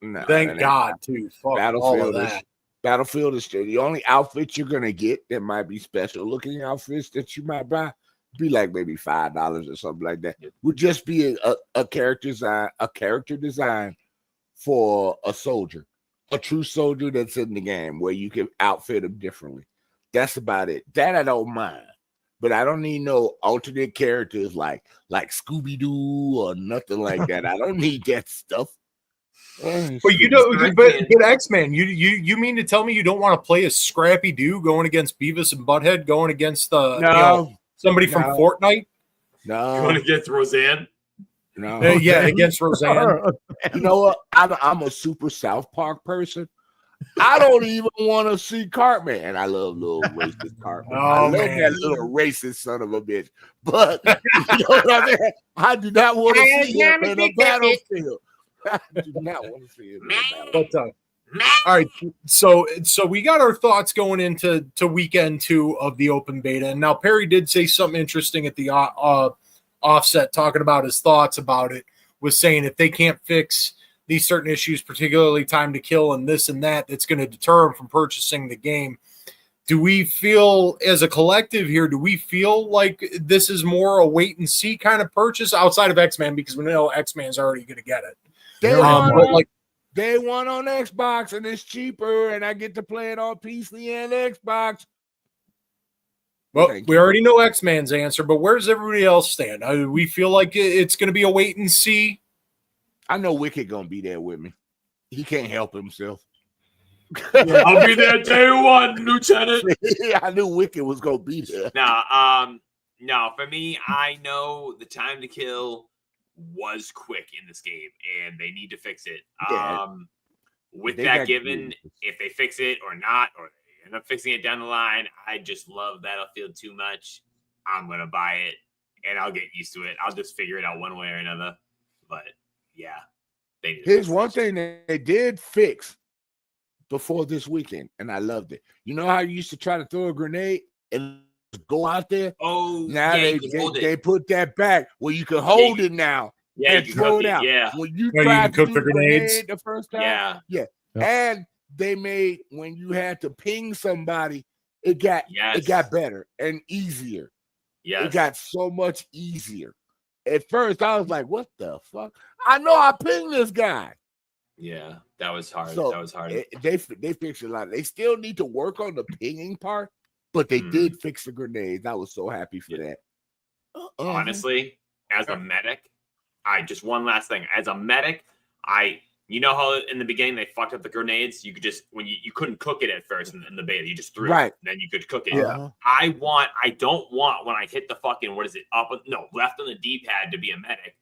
No, Thank God, too. Fuck all of that. Battlefield is still the only outfit you're gonna get that might be special looking outfits that you might buy. Be like maybe $5 or something like that. Would just be a character design for a soldier, a true soldier that's in the game where you can outfit them differently. That's about it. That I don't mind. But I don't need no alternate characters like Scooby-Doo or nothing like that. I don't need that stuff. But you know, but X-Man, you mean to tell me you don't want to play as Scrappy Doo going against Beavis and Butthead, going against somebody from Fortnite? No, you want to get Roseanne? No, yeah, against Roseanne. You know what? I'm a super South Park person. I don't even want to see Cartman. I love little racist Cartman. I love that little racist son of a bitch. But you know what I mean? I do not want to see him in a battlefield. I do not want to see him in a battlefield. All right, so we got our thoughts going into weekend 2 of the open beta, and now Perry did say something interesting at the offset, talking about his thoughts about it, was saying if they can't fix these certain issues, particularly time to kill and this and that, that's going to deter them from purchasing the game. Do we feel as a collective here, do we feel like this is more a wait and see kind of purchase outside of X-Men, because we know X-Men's already going to get it? Day one on Xbox and it's cheaper and I get to play it on PC and Xbox. Well, we already know X-Man's answer, but where does everybody else stand? We feel like it's going to be a wait and see. I know Wicked gonna be there with me. He can't help himself. I'll be there day one, Lieutenant. Yeah, I knew Wicked was gonna be there. No, for me, I know the time to kill was quick in this game, and they need to fix it. Yeah. With that given, if they fix it or not, or they end up fixing it down the line, I just love Battlefield too much. I'm gonna buy it, and I'll get used to it. I'll just figure it out one way or another. But yeah, here's one thing that they did fix before this weekend, and I loved it. You know how you used to try to throw a grenade and go out there? Oh, now they put that back where you can hold it now and throw it out. Yeah, when you tried to cook the grenades the first time, yeah. And they made when you had to ping somebody, it got better and easier. Yeah, it got so much easier. At first, I was like, "What the fuck?" I know I pinged this guy. Yeah, that was hard. So that was hard. They fixed a lot. They still need to work on the pinging part, but they did fix the grenades. I was so happy for that. Honestly, as a medic, one last thing. As a medic, you know how in the beginning they fucked up the grenades? You could just you couldn't cook it at first in the beta. You just threw it, then you could cook it. Yeah. I don't want when I hit the fucking left on the D-pad to be a medic.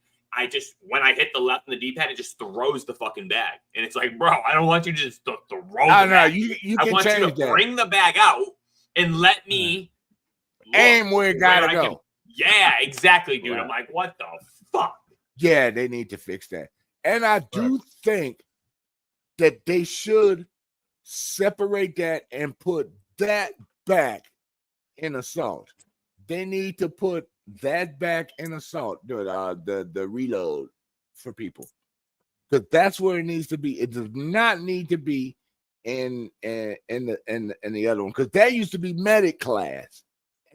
When I hit the left on the D-pad, it just throws the fucking bag. And it's like, bro, I don't want you to just throw the bag. No, you can want you to bring the bag out and let me aim where it gotta go. Yeah, exactly, dude. Right. I'm like, what the fuck? Yeah, they need to fix that. And I do think that they should separate that and put that back in Assault. They need to put that back in Assault, the reload for people, because that's where it needs to be. It does not need to be in the other one, because that used to be medic class,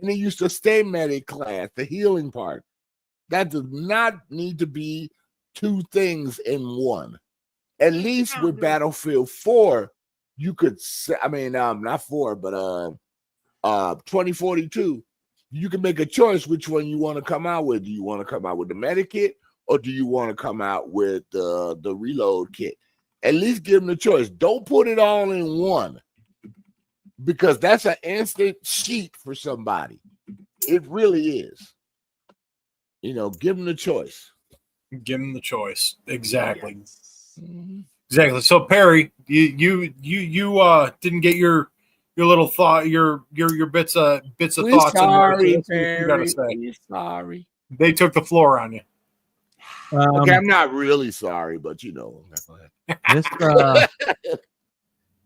and it used to stay medic class, the healing part. That does not need to be two things in one. At least with Battlefield 4, you could say, not 4, but 2042, you can make a choice which one you want to come out with. Do you want to come out with the medic kit, or do you want to come out with the reload kit? At least give them the choice. Don't put it all in one, because that's an instant sheet for somebody. It really is. Give them the choice. Give them the choice. Exactly. Exactly. So Perry, you didn't get your little thought, your bits of thoughts. Sorry, Perry. You gotta say. Sorry. They took the floor on you. Okay, I'm not really sorry, but go ahead.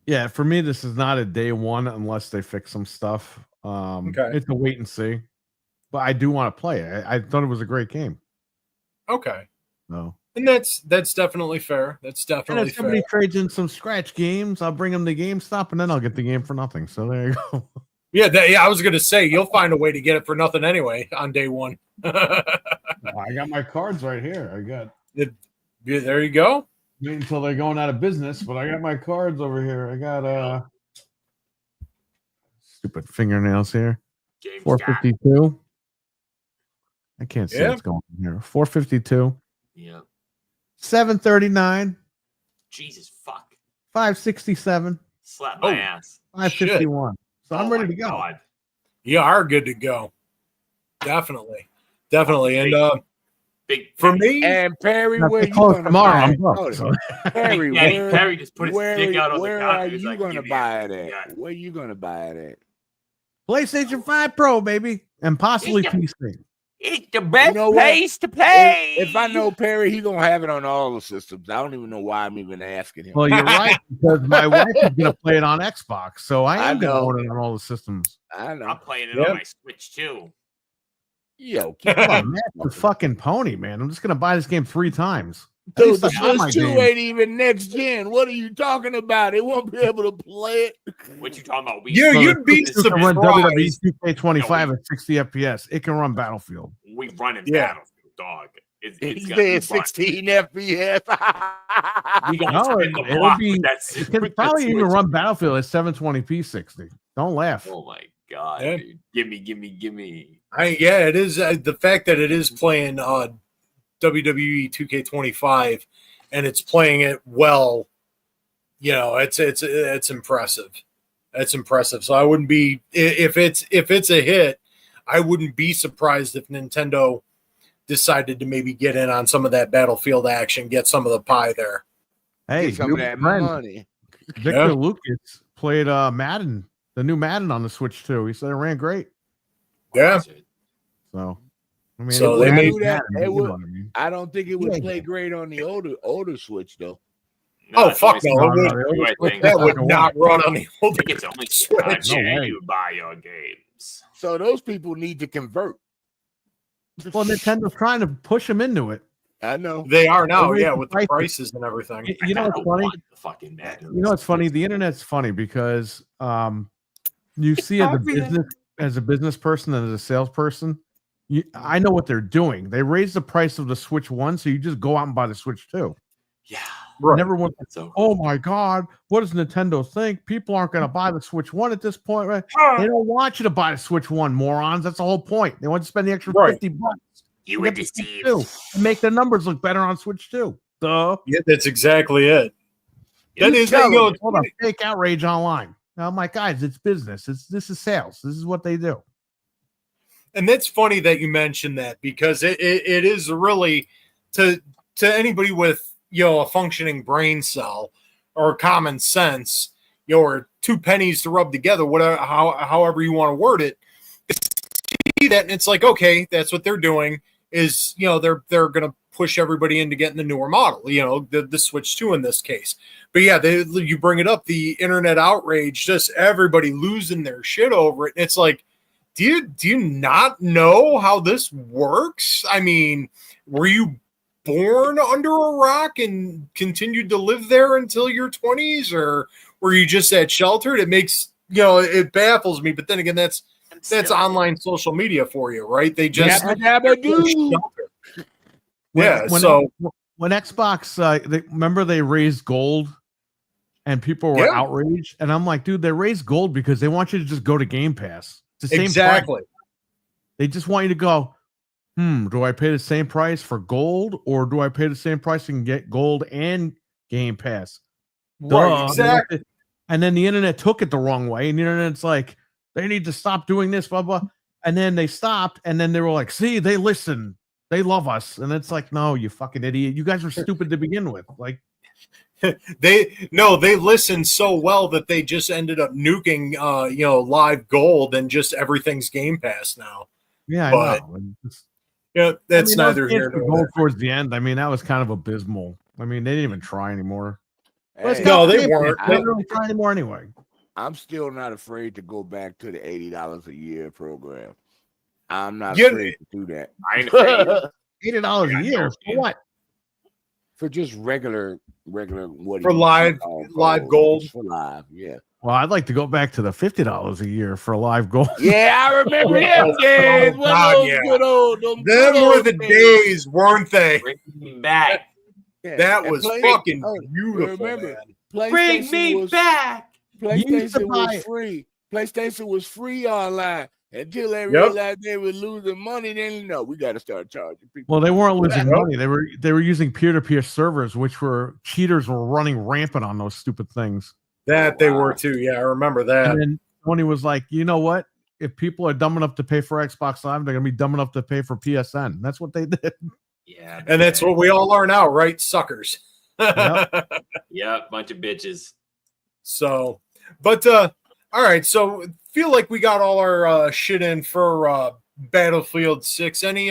Yeah, for me, this is not a day one unless they fix some stuff. It's a wait and see. But I do want to play it. I thought it was a great game. Okay. No. And that's definitely fair. That's And definitely if somebody fair. trades in some scratch games, I'll bring them to GameStop, and then I'll get the game for nothing. So there you go. Yeah, I was gonna say you'll find a way to get it for nothing anyway on day one. I got my cards right here. I got. There you go. Wait until they're going out of business, but I got my cards over here. I got stupid fingernails here. 452. I can't see what's going on here. 452. Yeah. 739. Jesus fuck. 567. Slap my ass. 551. So I'm ready to go. God. You are good to go. Definitely. And big for me and Perry, where you close gonna tomorrow? buy I'm it? booked, so. Perry, Perry just put his dick out on the where counter. are He's you like, gonna "Give me buy it everything you at? got." Where you gonna buy it at? PlayStation 5 Pro, baby, and possibly PC. It's the best know what? place to play. If I know Perry, he gonna have it on all the systems. I don't even know why I'm even asking him. Well, you're right, because my wife is going to play it on Xbox, so I am going to know. own it on all the systems. I know. I'm playing it on my Switch too. Yo, keep on the fucking pony, man. I'm just going to buy this game 3 times. Dude, the Switch 2 ain't even next gen. What are you talking about? It won't be able to play it. What you talking about? You'd be surprised. Run WWE 2K25 at 60 FPS. It can run Battlefield. We run in Battlefield, dog. It's there 16 FPS. We got it can probably even run Battlefield at 720p 60. Don't laugh. Oh my god, dude. Give me. It is the fact that it is playing WWE 2K25 and it's playing it well. You know, it's impressive. It's impressive. So I wouldn't be if it's a hit, I wouldn't be surprised if Nintendo decided to maybe get in on some of that Battlefield action, get some of the pie there. Hey, get some of that money. Victor Lucas played Madden, the new Madden on the Switch too. He said it ran great. Yeah. So I mean, so they made that. I don't think it would play great on the older Switch though. No, fuck no. That would not run on the older Switch. It's only Switch. You buy your games. So those people need to convert. Well, Nintendo's trying to push them into it. I know they are now, with the prices and everything. You know what's funny? You know what's funny? The internet's funny because you see as a business person and as a salesperson, I know what they're doing. They raise the price of the Switch 1, so you just go out and buy the Switch 2. Yeah. Right. Everyone, oh my God, what does Nintendo think? People aren't going to buy the Switch 1 at this point, right? They don't want you to buy the Switch 1, morons. That's the whole point. They want to spend the extra $50. You were deceived. And make the numbers look better on Switch 2. Duh. Yeah, that's exactly it. That is a fake outrage online. Now, I'm like, guys, it's business. This is sales. This is what they do. And that's funny that you mentioned that because it is really to anybody with a functioning brain cell or common sense, or 2 pennies to rub together, whatever, however you want to word it. See that, and it's like, okay, that's what they're doing. Is they're going to push everybody into getting the newer model, the Switch 2 in this case. But yeah, you bring it up, the internet outrage, just everybody losing their shit over it. And it's like, do you not know how this works? I mean, were you born under a rock and continued to live there until your 20s, or were you just that sheltered? It makes it baffles me. But then again, that's online social media for you, right? They just when Xbox remember they raised gold and people were outraged, and I'm like, dude, they raised gold because they want you to just go to Game Pass. It's the same exactly price. They just want you to go, do I pay the same price for gold, or do I pay the same price and get gold and Game Pass? Right, exactly. And then the internet took it the wrong way, and the internet's like, they need to stop doing this, blah, blah. And then they stopped, and then they were like, see, they listen. They love us. And it's like, no, you fucking idiot. You guys were stupid to begin with. Like, they listened so well that they just ended up nuking live gold, and just everything's Game Pass now. Yeah, I know. That's neither here nor there. Towards the end, I mean, that was kind of abysmal. I mean, they didn't even try anymore. Hey, no, they weren't. They didn't really try anymore anyway. I'm still not afraid to go back to the $80 a year program. I'm not afraid to do that. I ain't afraid. $80 a year for what? for just regular what For live gold. For live, yeah. Well, I'd like to go back to the $50 a year for live gold. Yeah, I remember them days. Oh, God, yeah. Them were the days, weren't they? Bring me back. Yeah. That was fucking beautiful. Remember, man. Bring me back. PlayStation was free. PlayStation was free online until they realized they were losing money. Then we got to start charging people. Well, they weren't losing money. They were using peer-to-peer servers, which cheaters were running rampant on those stupid things. That they were too. Yeah, I remember that. And then Tony was like, you know what? If people are dumb enough to pay for Xbox Live, they're gonna be dumb enough to pay for PSN. That's what they did. Yeah, and that's what we all are now, right? Suckers. Yep, bunch of bitches. So, but all right. So feel like we got all our shit in for Battlefield 6. Any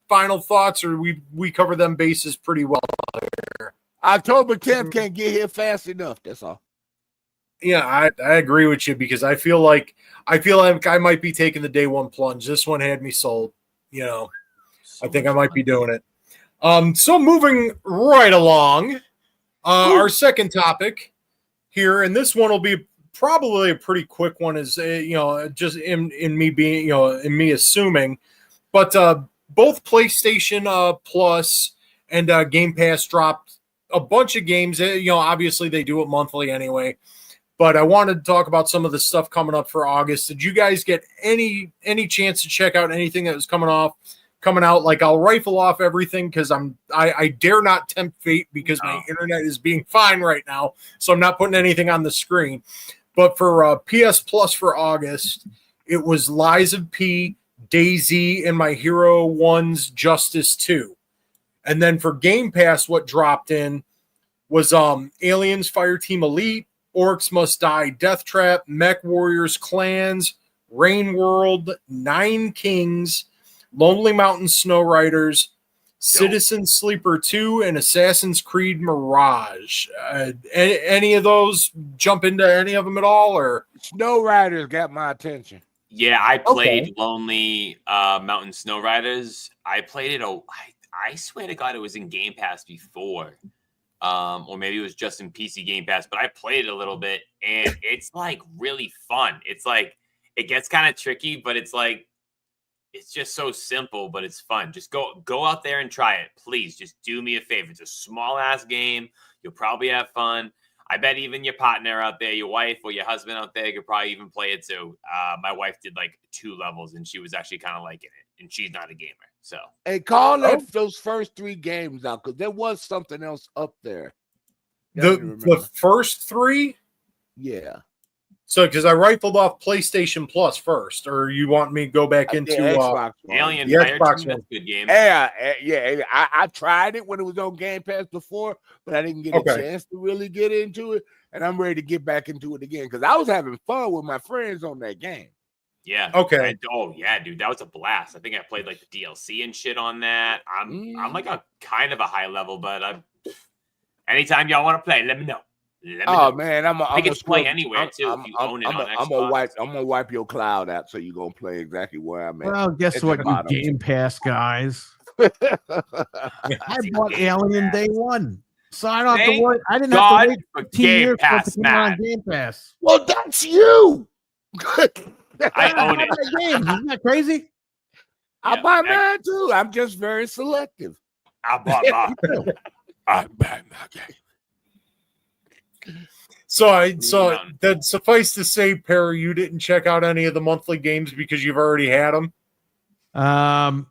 final thoughts, or we cover them bases pretty well here? October 10th can't get here fast enough. That's all. Yeah, I agree with you, because I feel like I might be taking the day one plunge. This one had me sold. I think I might be doing it. So moving right along, our second topic here, and this one will be probably a pretty quick one, is just in me being in me assuming, but both PlayStation Plus and Game Pass dropped a bunch of games. Obviously they do it monthly anyway. But I wanted to talk about some of the stuff coming up for August. Did you guys get any chance to check out anything that was coming out? Like, I'll rifle off everything because I dare not tempt fate, because my internet is being fine right now. So I'm not putting anything on the screen. But for PS Plus for August, it was Lies of P, DayZ, and My Hero 1's Justice 2. And then for Game Pass, what dropped in was Aliens Fireteam Elite, Orcs Must Die, Death Trap, Mech Warriors Clans, Rain World, Nine Kings, Lonely Mountain Snow Riders, Citizen Sleeper 2, and Assassin's Creed Mirage. Any of those jump into any of them at all? Or Snow Riders got my attention. Yeah, I played Lonely Mountain Snow Riders. I played it. I swear to God, it was in Game Pass before. Or maybe it was just in PC Game Pass, but I played it a little bit, and it's like really fun. It's like, it gets kind of tricky, but it's like, it's just so simple, but it's fun. Just go out there and try it. Please, just do me a favor. It's a small ass game. You'll probably have fun. I bet even your partner out there, your wife or your husband out there, could probably even play it too. My wife did like 2 levels, and she was actually kind of liking it, and she's not a gamer. So, hey, call those first 3 games out, because there was something else up there. The first 3? Yeah. So, because I rifled off PlayStation Plus first, or you want me to go back into Xbox Alien Fire Xbox Team? That's a good game. Yeah. I tried it when it was on Game Pass before, but I didn't get a chance to really get into it, and I'm ready to get back into it again, because I was having fun with my friends on that game. Yeah. Okay. Yeah, dude, that was a blast. I think I played like the DLC and shit on that. I'm like a kind of a high level, but anytime y'all want to play, let me know. Man, I'm gonna play anywhere too. If you own it on Xbox. I'm gonna wipe your cloud out, so you're gonna play exactly where I'm at. Well, guess what, you Game Pass guys? I bought Alien Day 1, so I don't have to worry. I didn't have to wait for 10 years for it to come out on Game Pass. Well, that's you. I own it. Isn't that crazy? I buy mine too. I'm just very selective. I bought mine. I buy my game. So that suffice to say, Perry, you didn't check out any of the monthly games because you've already had them. I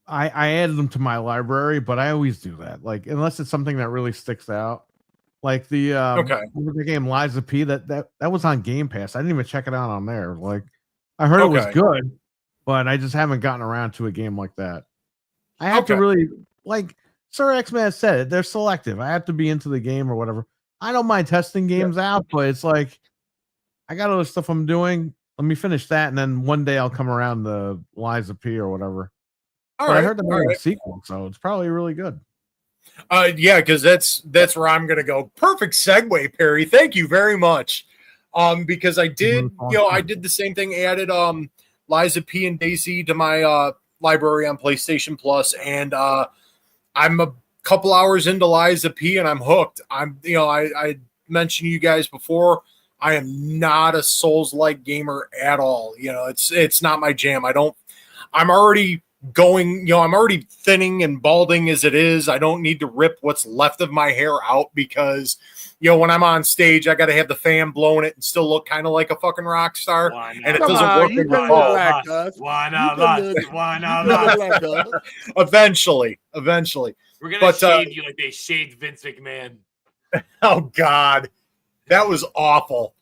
added them to my library, but I always do that. Like, unless it's something that really sticks out, like the game Lies of P. That was on Game Pass. I didn't even check it out on there. Like, I heard it was good, but I just haven't gotten around to a game like that. I have to really, like Sir X-Man said, they're selective. I have to be into the game or whatever. I don't mind testing games out, but it's like, I got other stuff I'm doing. Let me finish that, and then one day I'll come around to Lies of P or whatever. I heard they're making a sequel, so it's probably really good. Yeah, because that's where I'm gonna go. Perfect segue, Perry. Thank you very much. Because I did, I did the same thing. Added Lies of P and DayZ to my library on PlayStation Plus, and I'm couple hours into Liza P and I'm hooked. I mentioned to you guys before, I am not a Souls-like gamer at all. It's not my jam. I'm already I'm already thinning and balding as it is. I don't need to rip what's left of my hair out because, when I'm on stage, I got to have the fan blowing it and still look kind of like a fucking rock star. And it doesn't work in the fall. One of us. Eventually. We're going to shade you like they shaved Vince McMahon. Oh, God. That was awful.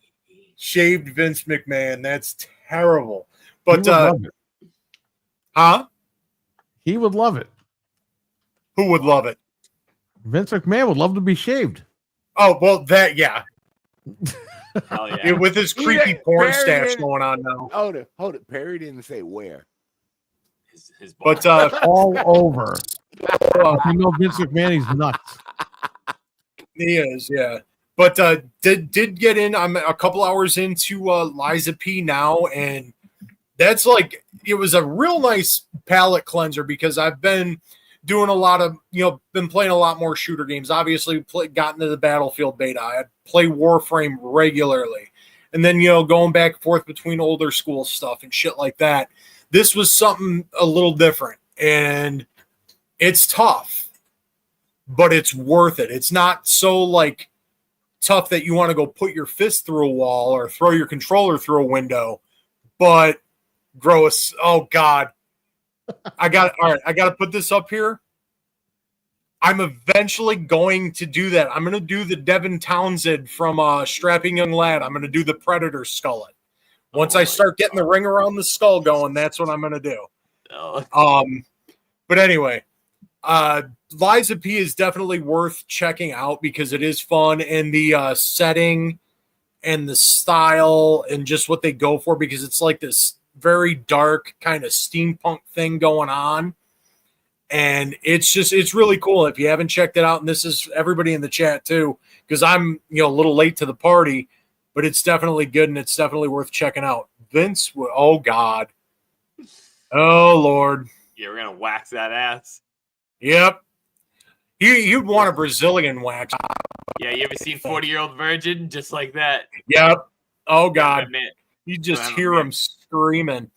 Shaved Vince McMahon. That's terrible. But, huh? He would love it. Who would love it? Vince McMahon would love to be shaved. Oh, well, that, yeah. Hell yeah. With his creepy porn stash going on now. Hold it. Perry didn't say where. His but all over. You know Vince McMahon, he's nuts. He is, yeah. But did get in. I'm a couple hours into Liza P now, and that's it was a real nice palate cleanser because I've been doing a lot of, been playing a lot more shooter games. Obviously, got into the Battlefield beta. I play Warframe regularly. And then, going back and forth between older school stuff and shit like that. This was something a little different. And it's tough, but it's worth it. It's not so, tough that you want to go put your fist through a wall or throw your controller through a window. But, gross. Oh, God. I got to put this up here. I'm eventually going to do that. I'm going to do the Devin Townsend from Strapping Young Lad. I'm going to do the Predator skullet. Once I start getting the ring around the skull going, that's what I'm going to do. But anyway, Liza P is definitely worth checking out because it is fun, and the setting and the style and just what they go for, because it's like this very dark kind of steampunk thing going on, and it's really cool. If you haven't checked it out, and this is everybody in the chat too, because I'm a little late to the party, but it's definitely good and it's definitely worth checking out. Vince, oh God, oh Lord, yeah, we're gonna wax that ass. Yep, you'd want a Brazilian wax. Yeah, you ever seen 40-Year-Old Virgin? Just like that. Yep. Oh God, yeah, you just hear him screaming.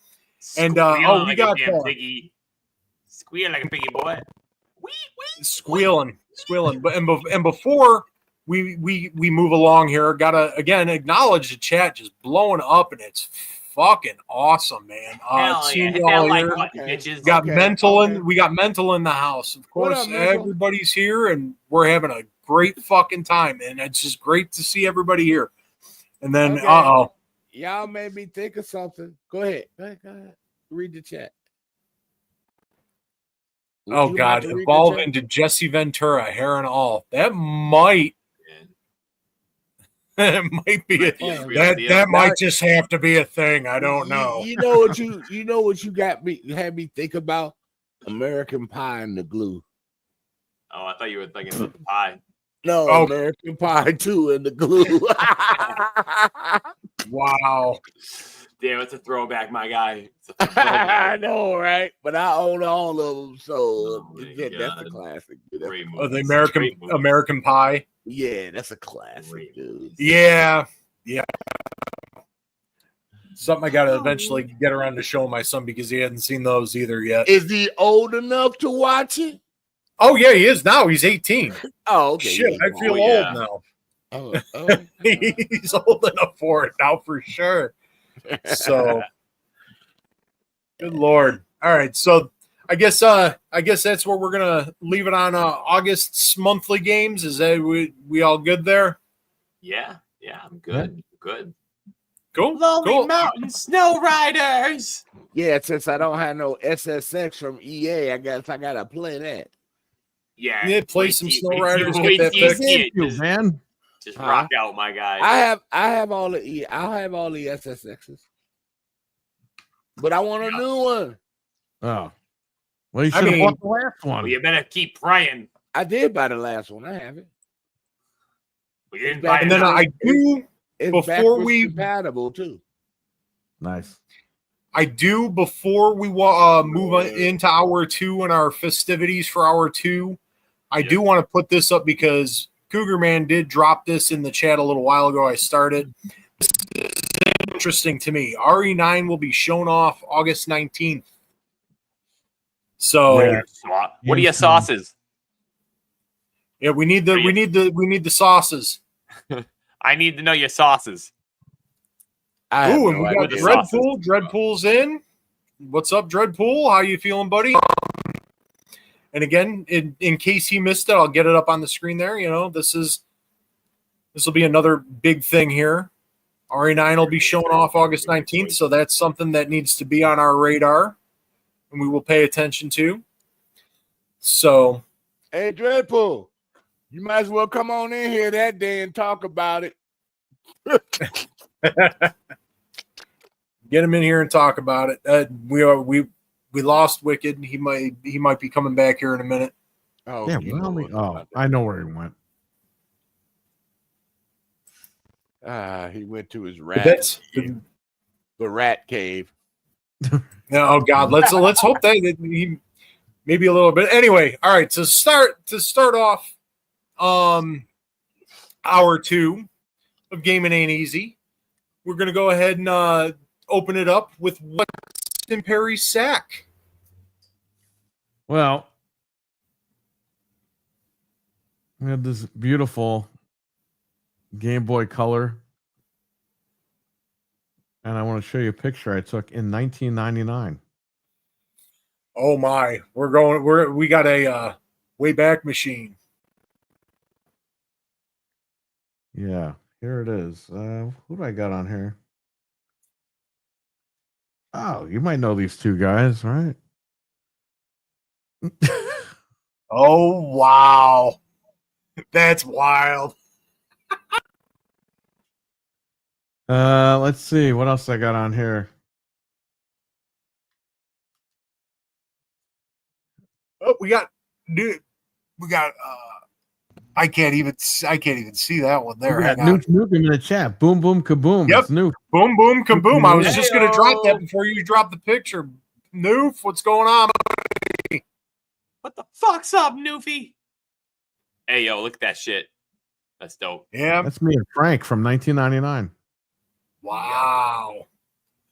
And we like got piggy. Squeal like a piggy boy. Squealing. But and before we move along here, gotta again acknowledge the chat just blowing up, and it's fucking awesome, man. Got mental in. We got mental in the house. Of course, everybody's here, and we're having a great fucking time, and it's just great to see everybody here. And then, y'all made me think of something. Go ahead. Read the chat. Oh God, evolve into Jesse Ventura, hair and all. That might. It might be that might just have to be a thing. I don't know. You know what you had me think about? American Pie and the Glue. Oh, I thought you were thinking about the pie. No, American Pie 2 and the Glue. Wow. Damn, it's a throwback, my guy. I know, right? But I own all of them, so that's a classic. The American Pie. Yeah, that's a classic, dude. Yeah. Something I got to eventually get around to show my son because he hadn't seen those either yet. Is he old enough to watch it? Oh yeah, he is now. He's 18. Oh, okay. Shit, I feel old now. He's old enough for it now for sure. So, good Lord. All right, so I guess that's where we're gonna leave it on August's monthly games. Is that we all good there? Yeah, I'm good. Yeah. Good. Cool. Lonely Mountain Snow Riders. Yeah, since I don't have no SSX from EA, I guess I gotta play that. Yeah, play some Snow Riders. Get that fixed, man. Just rock out, my guy. I have all the I'll have all the SSXs, but I want a new one. Oh, well, you should have bought the last one. Well, you better keep praying. I did buy the last one. I have it. Well, you didn't buy it. And then I do before we compatible too. Nice. I do before we move into hour 2 and our festivities for hour 2. I do want to put this up because Cougar Man did drop this in the chat a little while ago. I started. This is interesting to me. RE9 will be shown off August 19th. So what are your sauces? Yeah, we need the sauces. I need to know your sauces. Ooh, and we got Dreadpool. Dreadpool's in. What's up, Dreadpool? How you feeling, buddy? And again, in case he missed it, I'll get it up on the screen there. You know, this will be another big thing here. RE9 will be showing off August 19th, so that's something that needs to be on our radar, and we will pay attention to. So, hey, Dreadpool, you might as well come on in here that day and talk about it. Get him in here and talk about it. We lost Wicked. He might be coming back here in a minute. Oh, yeah. I know where he went. He went to his rat. The rat cave. Oh God, let's hope that he maybe a little bit. Anyway, all right. To start off, hour 2 of Gamin' Ain't Easy. We're gonna go ahead and open it up with what's in Perry's sack. Well, we have this beautiful Game Boy Color, and I want to show you a picture I took in 1999. Oh my, we got a way back machine. Yeah, here it is. Who do I got on here? Oh, you might know these two guys, right? Oh wow, that's wild. Let's see what else I got on here. Oh, we got I can't even see that one there. Nuke in the chat. Boom boom kaboom. Yep. It's Nuke. Boom boom kaboom. I was just gonna drop that before you drop the picture. Noof, what's going on? What the fuck's up, Noofy? Hey yo, look at that shit. That's dope. Yeah. That's me and Frank from 1999. Wow.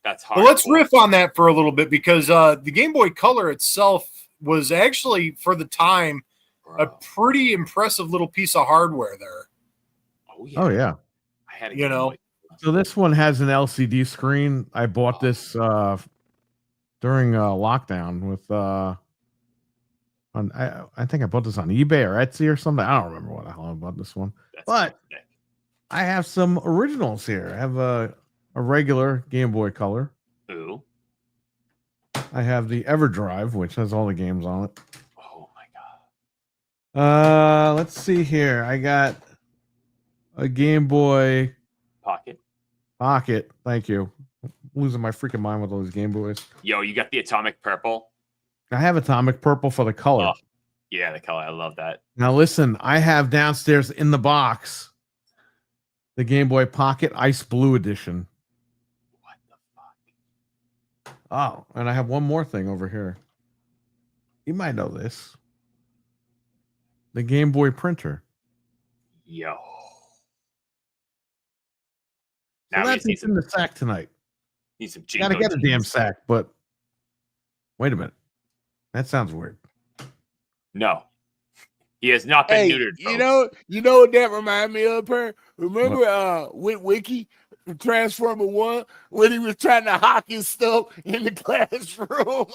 That's hard. Well, let's riff on that for a little bit because the Game Boy Color itself was actually, for the time, a pretty impressive little piece of hardware there. Oh yeah. I had So this one has an LCD screen. I bought this during lockdown with I think I bought this on eBay or Etsy or something. I don't remember what the hell I bought this one. But I have some originals here. I have a regular Game Boy Color. Ooh. I have the EverDrive, which has all the games on it. Oh my god. Let's see here. I got a Game Boy Pocket. Thank you. I'm losing my freaking mind with all these Game Boys. Yo, you got the Atomic Purple? I have Atomic Purple for the color. Oh, yeah, the color. I love that. Now listen, I have downstairs in the box the Game Boy Pocket Ice Blue Edition. What the fuck? Oh, and I have one more thing over here. You might know this. The Game Boy Printer. Yo. So that's in the sack tonight. Need some Gotta get a damn sack, but wait a minute. That sounds weird. No. He has not been neutered. Folks. You know what that reminds me of, Per? Remember with Wiki Transformer 1 when he was trying to hawk his stuff in the classroom?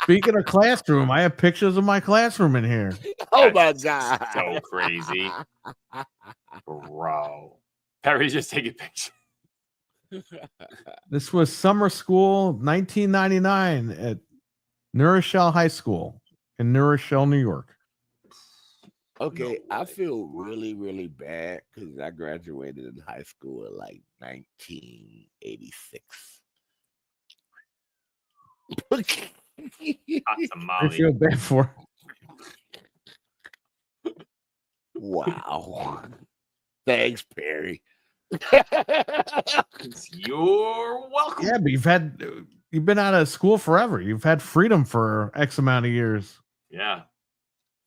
Speaking of classroom, I have pictures of my classroom in here. Oh my god. So crazy. Bro. Perry just take a picture. This was summer school 1999 at New Rochelle High School in New Rochelle, New York. Okay, I feel really, really bad because I graduated in high school in like 1986. I feel bad for. Wow. Thanks, Perry. You're welcome. Yeah, but you've been out of school forever. You've had freedom for X amount of years. Yeah.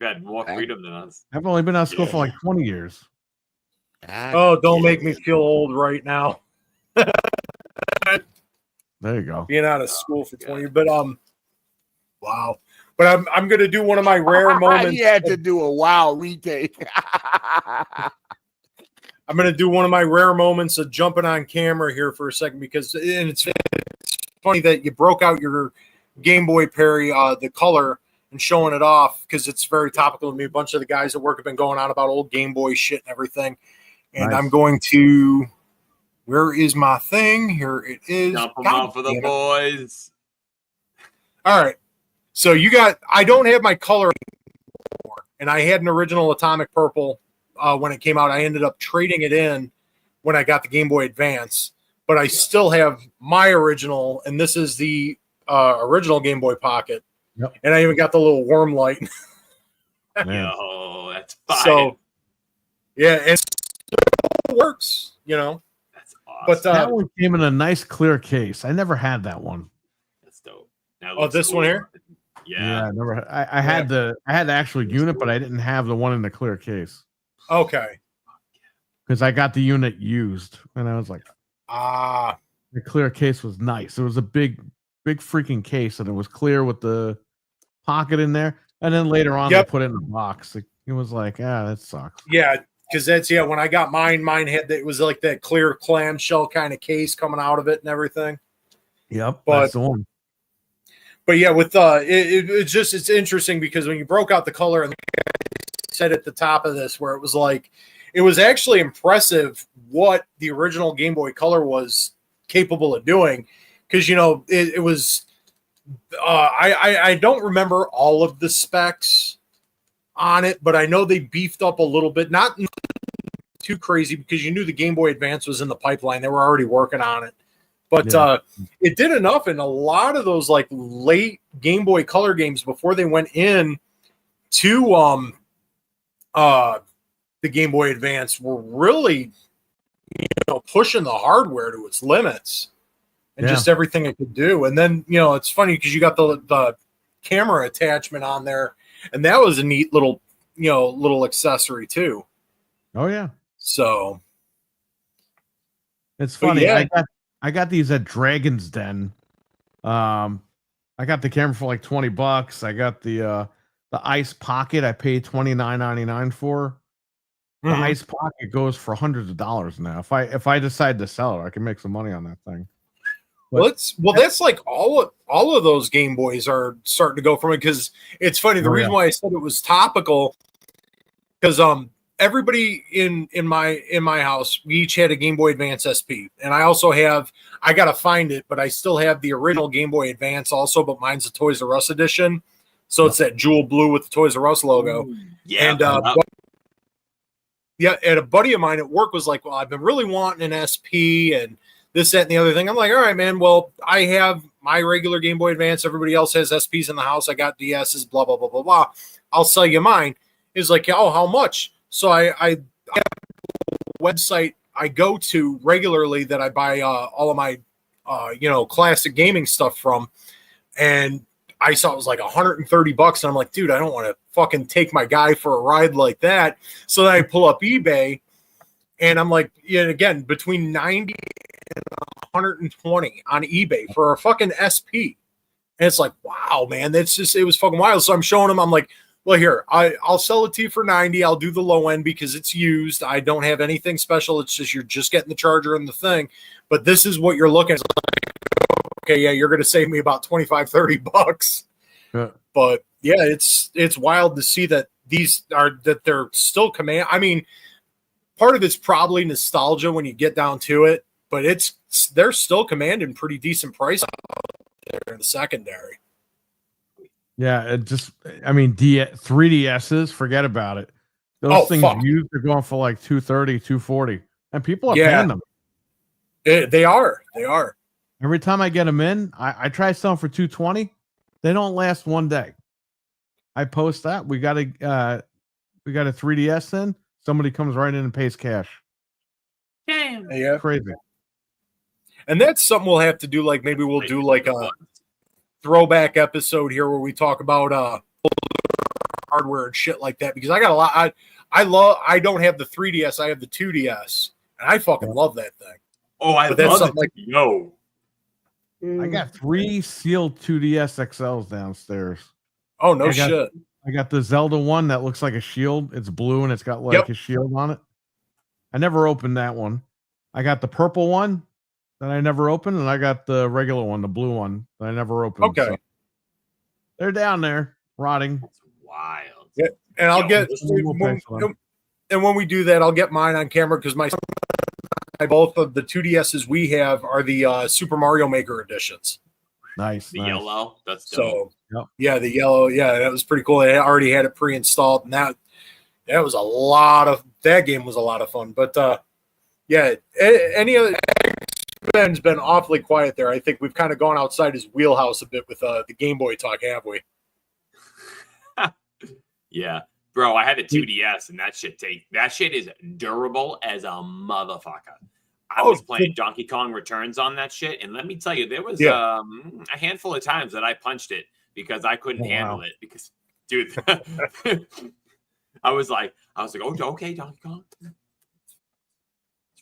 had more freedom than us. I've only been out of school for like 20 years. Oh, don't make me feel old right now. There you go. Being out of school for 20, but wow. But I'm gonna do one of my rare moments. You had to do a wow retake. I'm gonna do one of my rare moments of jumping on camera here for a second because it's funny that you broke out your Game Boy Perry, the color, and showing it off because it's very topical to me. A bunch of the guys at work have been going on about old Game Boy shit and everything. And Nice. I'm going to. Where is my thing? Here it is. Dump them out for the boys. All right. So I don't have my color anymore. And I had an original Atomic Purple when it came out. I ended up trading it in when I got the Game Boy Advance. But I still have my original. And this is the original Game Boy Pocket. Yep. And I even got the little worm light. Yo, that's fine. So, yeah. And it works, you know. Awesome. But that one came in a nice clear case. I never had that one. That's dope. This one here? Yeah. I never. I had the actual unit, but I didn't have the one in the clear case. Okay. Because I got the unit used, and I was like, the clear case was nice. It was a big freaking case, and it was clear with the pocket in there. And then later on, they put it in a box. It was like, that sucks. Yeah. Because when I got mine had it was like that clear clamshell kind of case coming out of it and everything. Yep, but, that's the one. But yeah, with it's interesting because when you broke out the color and said at the top of this where it was like it was actually impressive what the original Game Boy Color was capable of doing because it was I don't remember all of the specs on it, but I know they beefed up a little bit, not too crazy because you knew the Game Boy Advance was in the pipeline. They were already working on it, but it did enough in a lot of those like late Game Boy Color games before they went in to the Game Boy Advance were really pushing the hardware to its limits and just everything it could do. And then it's funny because you got the camera attachment on there. And that was a neat little accessory too. Oh yeah. So it's funny. Yeah. I got these at Dragon's Den. I got the camera for like $20. I got the Ice Pocket. I paid $29.99 for. The Ice Pocket goes for hundreds of dollars now. If I decide to sell it, I can make some money on that thing. But, that's like all of those Game Boys are starting to go from it because it's funny. The reason why I said it was topical because everybody in my house, we each had a Game Boy Advance SP, and I gotta find it, but I still have the original Game Boy Advance also, but mine's the Toys R Us edition, so it's that jewel blue with the Toys R Us logo. Yeah, and and a buddy of mine at work was like, "Well, I've been really wanting an SP and." This, that, and the other thing. I'm like, all right, man. Well, I have my regular Game Boy Advance. Everybody else has SPs in the house. I got DSs, blah, blah, blah, blah, blah. I'll sell you mine. He's like, oh, how much? So I have a website I go to regularly that I buy all of my, classic gaming stuff from. And I saw it was like $130. And I'm like, dude, I don't want to fucking take my guy for a ride like that. So then I pull up eBay and I'm like, again, between 90 and 120 on eBay for a fucking SP. And it's like, wow, man, it was fucking wild. So I'm showing him, I'm like, well, here, I'll sell it to you for 90. I'll do the low end because it's used. I don't have anything special. It's just, you're just getting the charger and the thing, but this is what you're looking at. Okay. Yeah. You're going to save me about $25-$30. Yeah. But yeah, it's wild to see that they're still command. I mean, part of it's probably nostalgia when you get down to it, but they're still commanding pretty decent price out there in the secondary. Yeah, 3DSs, forget about it. Those things used are going for like $230, $240, and people are paying them. They are. Every time I get them in, I try selling for $220. They don't last one day. I post that we got a 3DS in. Somebody comes right in and pays cash. Damn. Yeah. Crazy. And that's something we'll have to do. Like maybe we'll do like a throwback episode here where we talk about hardware and shit like that because I got a lot. I don't have the 3DS. I have the 2DS, and I fucking love that thing. Oh, I But love it. Yo. I got 3 sealed 2DS XLs downstairs. Oh, no shit. I got the Zelda one that looks like a shield. It's blue and it's got like a shield on it. I never opened that one. I got the purple one that I never opened, and I got the regular one, the blue one that I never opened. Okay. So they're down there rotting. That's wild. Yeah, and I'll get when we do that, I'll get mine on camera because both of the 2DSs we have are the Super Mario Maker editions. Nice. The yellow. That's dope. So yeah, the yellow. Yeah, that was pretty cool. I already had it pre-installed, and that was that game was a lot of fun. But yeah, any other Ben's been awfully quiet there. I think we've kind of gone outside his wheelhouse a bit with the Game Boy talk, have we? Yeah, bro, I had a 2DS, and that shit is durable as a motherfucker. I was playing Donkey Kong Returns on that shit, and let me tell you, there was a handful of times that I punched it because I couldn't handle it. Because, dude, I was like, oh, okay, Donkey Kong. It's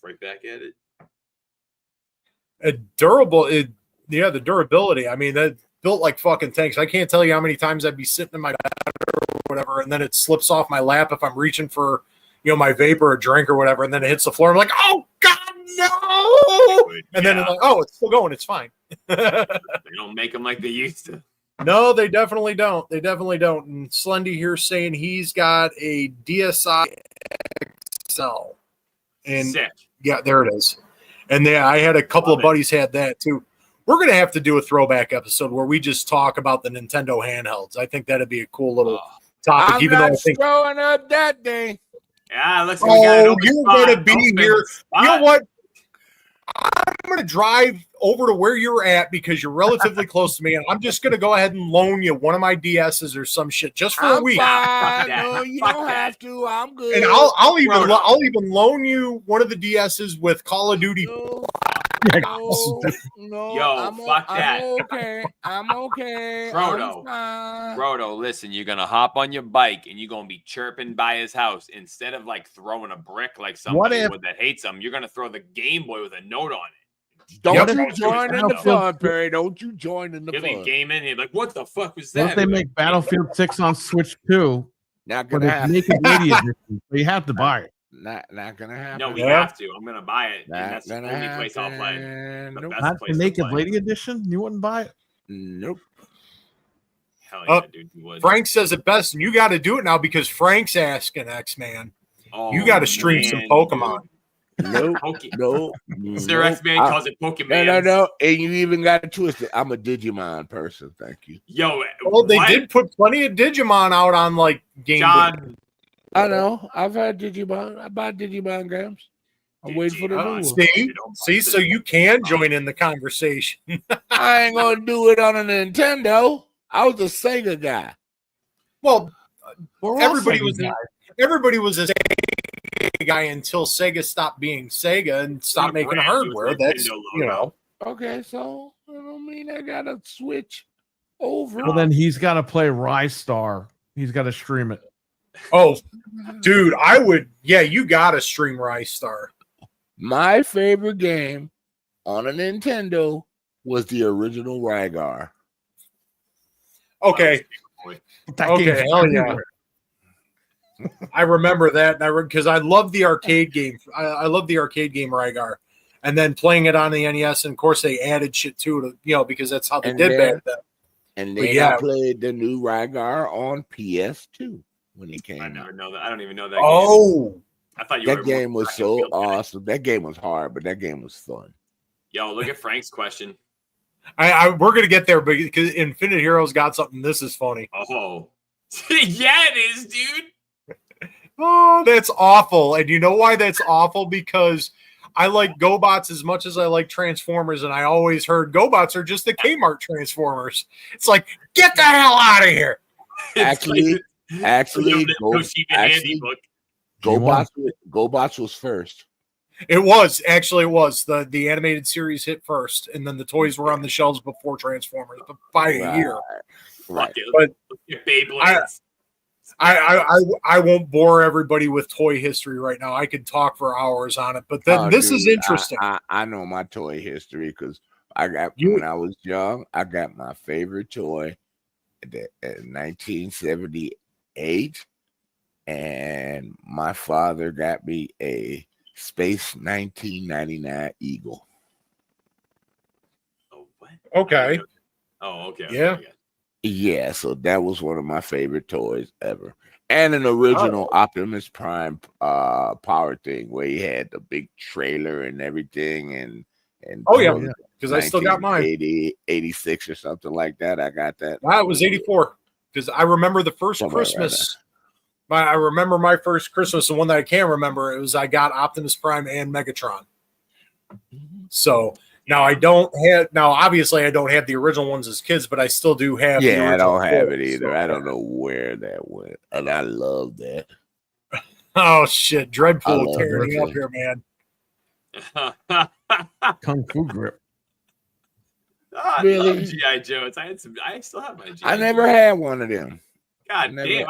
right back at it. The durability. I mean, that built like fucking tanks. I can't tell you how many times I'd be sitting in my bed or whatever, and then it slips off my lap if I'm reaching for, my vape or a drink or whatever, and then it hits the floor. I'm like, oh god, no! And then it's like, oh, it's still going. It's fine. They don't make them like they used to. No, they definitely don't. They definitely don't. And Slendy here saying he's got a DSi XL. And sick. Yeah, there it is. And I had a couple of buddies had that too. We're going to have to do a throwback episode where we just talk about the Nintendo handhelds. I think that'd be a cool little topic. I'm not throwing up that thing. Yeah, let's you're going to be here. You know what? I'm going to drive over to where you're at because you're relatively close to me, and I'm just going to go ahead and loan you one of my DSs or some shit just for a week. No, you don't have to. I'm good. And I'll even loan you one of the DSs with Call of Duty. No, yo, fuck that. I'm okay. Frodo, listen, you're gonna hop on your bike and you're gonna be chirping by his house instead of like throwing a brick like somebody that hates him. You're gonna throw the Game Boy with a note on it. Don't you join in the fun, Perry? Don't you join in the fun? He'll be gaming. He'll be like, "What the fuck was that?" What if they make Battlefield 6 on Switch 2? Not gonna happen. Naked Lady edition, so you have to buy it. Not gonna happen. No, we have to. I'm gonna buy it. And that's the only place I'll play. Not the Naked Lady edition? You wouldn't buy it? Nope. Hell yeah, dude, you would. Frank says it best, and you got to do it now because Frank's asking X-Man. Oh, you got to stream some Pokemon. No. Sir X-Man calls it Pokemon. No. And you even got to twist it. I'm a Digimon person. Thank you. Yo, well, they did put plenty of Digimon out on like Game Boy. I know. I've had Digimon. I bought Digimon games. I'm waiting for the new one. See, so you can join in the conversation. I ain't gonna do it on a Nintendo. I was a Sega guy. Well, everybody was a Sega guy until Sega stopped being Sega and stopped making hardware. That's Okay, so I don't mean I gotta switch over. Well, then he's got to play Rise Star. He's got to stream it. Oh, dude, I would. Yeah, you got to stream Rise Star. My favorite game on a Nintendo was the original Rygar. Okay. Hell yeah. I remember that because I love the arcade game. I love the arcade game Rygar, and then playing it on the NES. And of course, they added shit to it, because that's how they did back then. And then I played the new Rygar on PS2 when it came. I never know that. I don't even know that. Game. I thought that game was so awesome. That game was hard, but that game was fun. Yo, look at Frank's question. We're gonna get there because Infinite Heroes got something. This is funny. Oh, yeah, it is, dude. Oh, that's awful. And you know why that's awful? Because I like GoBots as much as I like Transformers, and I always heard GoBots are just the Kmart Transformers. It's like, get the hell out of here. Actually, GoBots was first. It was. The animated series hit first, and then the toys were on the shelves before Transformers, but by a year. Right. But Beyblades. I won't bore everybody with toy history right now. I could talk for hours on it, but then this is interesting. I know my toy history because when I was young, I got my favorite toy in 1978, and my father got me a Space 1999 Eagle. Oh, what? Okay. Okay. Yeah. Yeah, so that was one of my favorite toys ever. And an original Optimus Prime power thing where he had the big trailer and everything. And because I still got mine. 86 or something like that. I got that. It was 84 because I remember the first Christmas. I remember my first Christmas, the one that I can't remember. It was I got Optimus Prime and Megatron. So now obviously I don't have the original ones as kids, but I still do have. Yeah, I don't have it either. I don't know where that went, and I love that. Oh shit, Dreadpool tearing me up here, man. Kung Fu grip. I love G.I. Joes. I still have my G.I. I never had one of them. God damn,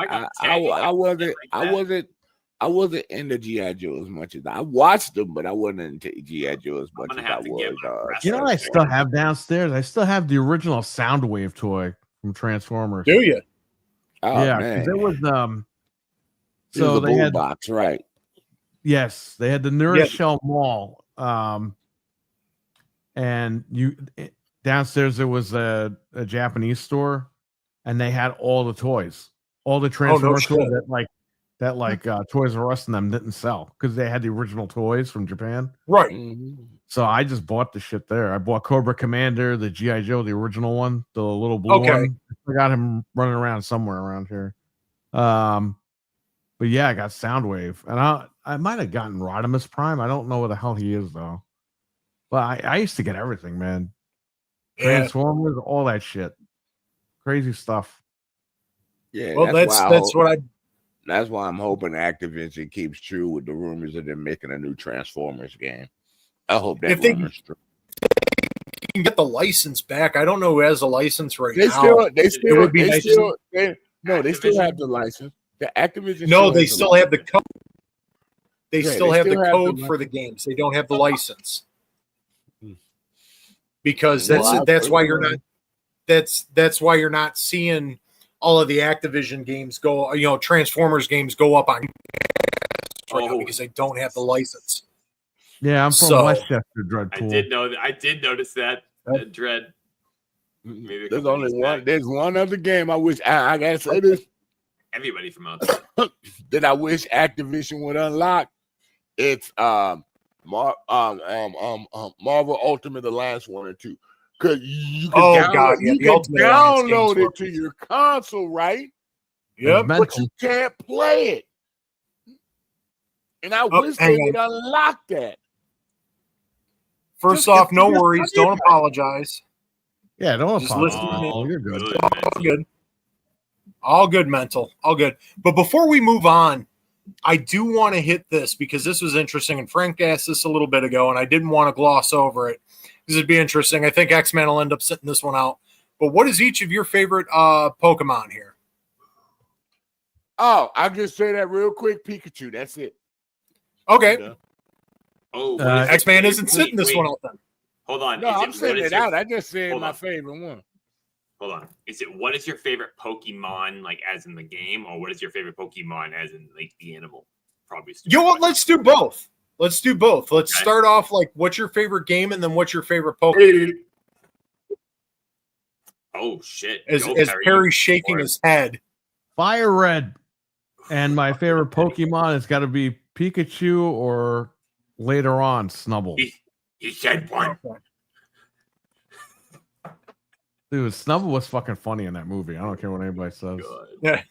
I wasn't into G.I. Joe as much as I watched them, but I wasn't into G.I. Joe as much as I was. You know what I still have downstairs? I still have the original Soundwave toy from Transformers. Do you? Oh, yeah, man. there was so they had box, right? Yes, they had the Nourishell Mall. And downstairs there was a Japanese store, and they had all the toys, all the Transformers toys that Toys R Us and them didn't sell because they had the original toys from Japan. Right. Mm-hmm. So I just bought the shit there. I bought Cobra Commander, the G.I. Joe, the original one, the little blue one. I got him running around somewhere around here. But yeah, I got Soundwave, and I might have gotten Rodimus Prime. I don't know where the hell he is though. But I used to get everything, man. Transformers, all that shit, crazy stuff. Yeah, well, that's why I'm hoping Activision keeps true with the rumors of them making a new Transformers game. I hope that rumor's true. Can get the license back. I don't know who has a license right now. They still have the license. The Activision. No, they still have the code. They still have the code for the games. They don't have the license. Because that's why you're not that's why you're not seeing all of the Activision games go, Transformers games go up on right now because they don't have the license. Yeah, I'm from Westchester, Dreadpool. I did notice that Dread. Maybe there's only one. There's one other game I wish I gotta say this. Everybody from out there that I wish Activision would unlock. It's Marvel Ultimate Alliance 1 and 2. Because you can download it to your console, right? Yeah, but you can't play it. And I wish they would unlock that. First off, no worries. Don't apologize. Yeah, don't apologize. You're good. All good. All good, mental. All good. But before we move on, I do want to hit this because this was interesting. And Frank asked this a little bit ago, and I didn't want to gloss over it because it'd be interesting. I think X-Men will end up sitting this one out. But what is each of your favorite Pokemon here? Oh, I'll just say that real quick. Pikachu. That's it. Okay. Yeah. Oh, X-Man isn't sitting this one out then. Hold on. No, I'm sitting it out. I just said my favorite one. Hold on. What is your favorite Pokemon, like as in the game, or what is your favorite Pokemon as in like the animal? Probably. You know what? Let's do both. Let's start off like what's your favorite game and then what's your favorite Pokemon? Oh shit. As Perry's shaking his head. Fire Red. And my favorite Pokemon has got to be Pikachu or later on Snubbull. He said one. Dude, Snubbull was fucking funny in that movie. I don't care what anybody says. Yeah.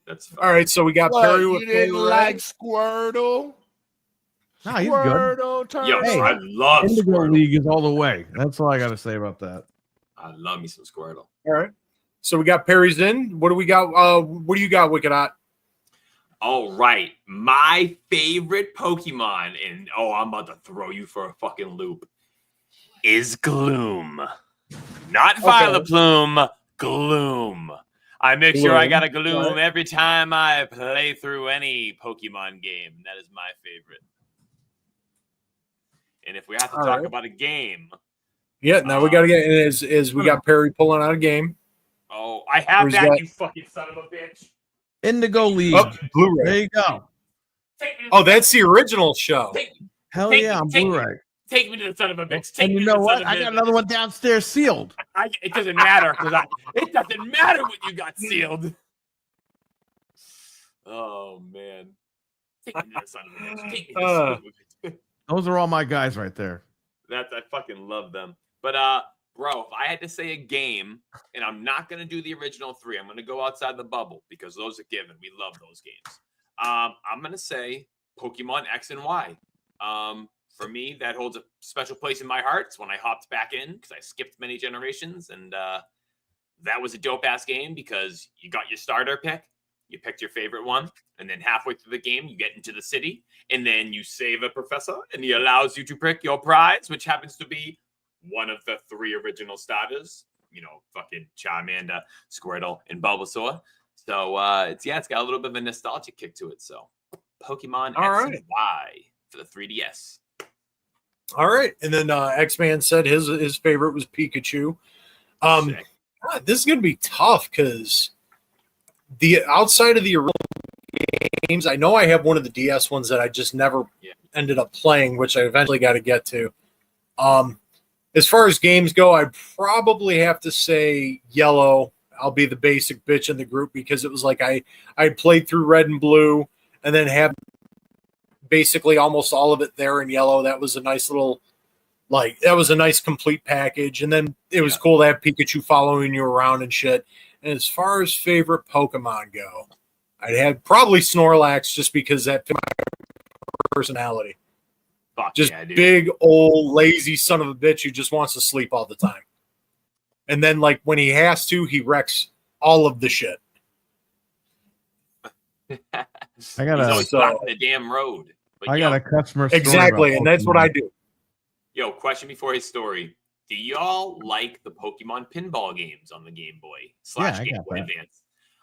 That's fine. All right, so we got Perry with you didn't like Squirtle. No, he's good. Yo, I love Indigo Squirtle. League is all the way. That's all I got to say about that. I love me some Squirtle. All right. So we got Perry's in. What do we got? What do you got, Wicked Hot? All right. My favorite Pokemon, and I'm about to throw you for a fucking loop, is Gloom. Not Violet Plume, Gloom. I make sure I got a Gloom. gloom every time I play through any Pokemon game. That is my favorite. And if we have to talk about a game, now we got to get as we got Perry pulling out a game. Oh, I have that, you fucking son of a bitch. Indigo League. Oh, Blu-ray. There you go. Oh, that's the original show. Hell yeah, on Blu-ray. Take me to the son of a bitch. And you know what? I got another one downstairs sealed. It doesn't matter it doesn't matter what you got sealed. Oh man. Take me to the son of a bitch. Take me to the son of a bitch. Those are all my guys right there. I fucking love them. But bro, if I had to say a game, and I'm not gonna do the original 3, I'm gonna go outside the bubble because those are given. We love those games. I'm gonna say Pokemon X and Y. For me, that holds a special place in my heart. It's when I hopped back in because I skipped many generations, and that was a dope ass game because you got your starter pick, you picked your favorite one, and then halfway through the game, you get into the city, and then you save a professor, and he allows you to pick your prize, which happens to be one of the 3 original starters. You know, fucking Charmander, Squirtle, and Bulbasaur. So it's got a little bit of a nostalgic kick to it. So Pokemon X and Y for the 3DS. All right, and then X-Man said his favorite was Pikachu. This is gonna be tough because the outside of the original games, I know I have one of the DS ones that I just never ended up playing, which I eventually got to get to. As far as games go, I'd probably have to say Yellow. I'll be the basic bitch in the group because it was like I played through Red and Blue and then have basically almost all of it there in Yellow. That was a nice little, that was a nice complete package. And then it was cool to have Pikachu following you around and shit. And as far as favorite Pokemon go, I'd have probably Snorlax just because that fit my personality. Just big, old, lazy son of a bitch who just wants to sleep all the time. And then, when he has to, he wrecks all of the shit. He's always blocking the damn road. But I got a customer story exactly, and that's what I do. Yo, question before his story. Do y'all like the Pokemon pinball games on the Game Boy / Game Boy Advance?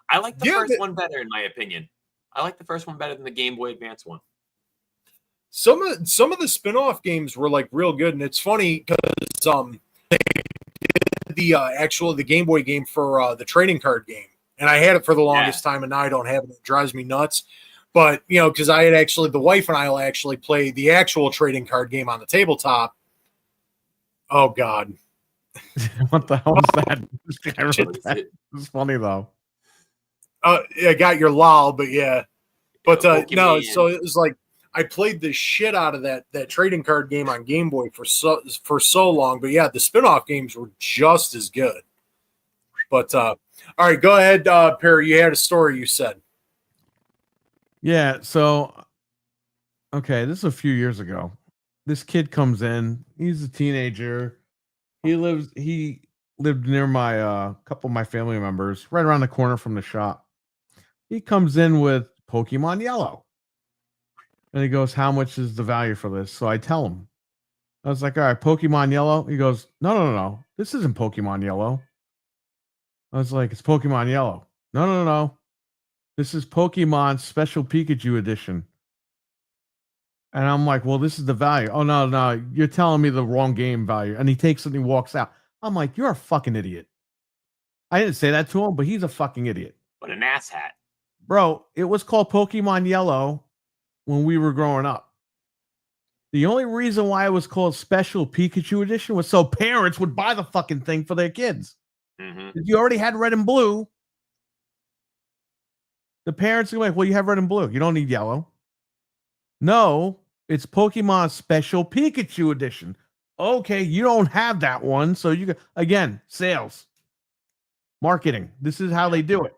I like the first one better, in my opinion. I like the first one better than the Game Boy Advance one. Some of the spin-off games were real good, and it's funny because the Game Boy game for the trading card game, and I had it for the longest time, and now I don't have it. It drives me nuts. But because I had the wife and I will actually play the actual trading card game on the tabletop. Oh God, what the hell is that? It's funny though. I got your lol, but yeah, but no. So it was I played the shit out of that trading card game on Game Boy for so long. But yeah, the spin-off games were just as good. But all right, go ahead, Perry. You had a story you said. Yeah, so okay, this is a few years ago. This kid comes in, he's a teenager. He lived near my couple of my family members, right around the corner from the shop. He comes in with Pokemon Yellow. And he goes, "How much is the value for this?" So I tell him. I was like, "All right, Pokemon Yellow." He goes, No. This isn't Pokemon Yellow. I was like, "It's Pokemon Yellow." No. This is Pokemon Special Pikachu Edition. And I'm like, "Well, this is the value." "Oh, no. You're telling me the wrong game value." And he takes it and he walks out. I'm like, "You're a fucking idiot." I didn't say that to him, but he's a fucking idiot. What an asshat. Bro, it was called Pokemon Yellow when we were growing up. The only reason why it was called Special Pikachu Edition was so parents would buy the fucking thing for their kids. Mm-hmm. You already had Red and Blue. The parents are like, "Well, you have Red and Blue. You don't need Yellow." No, it's Pokemon Special Pikachu Edition. Okay, you don't have that one. So you again, sales. Marketing. This is how they do it.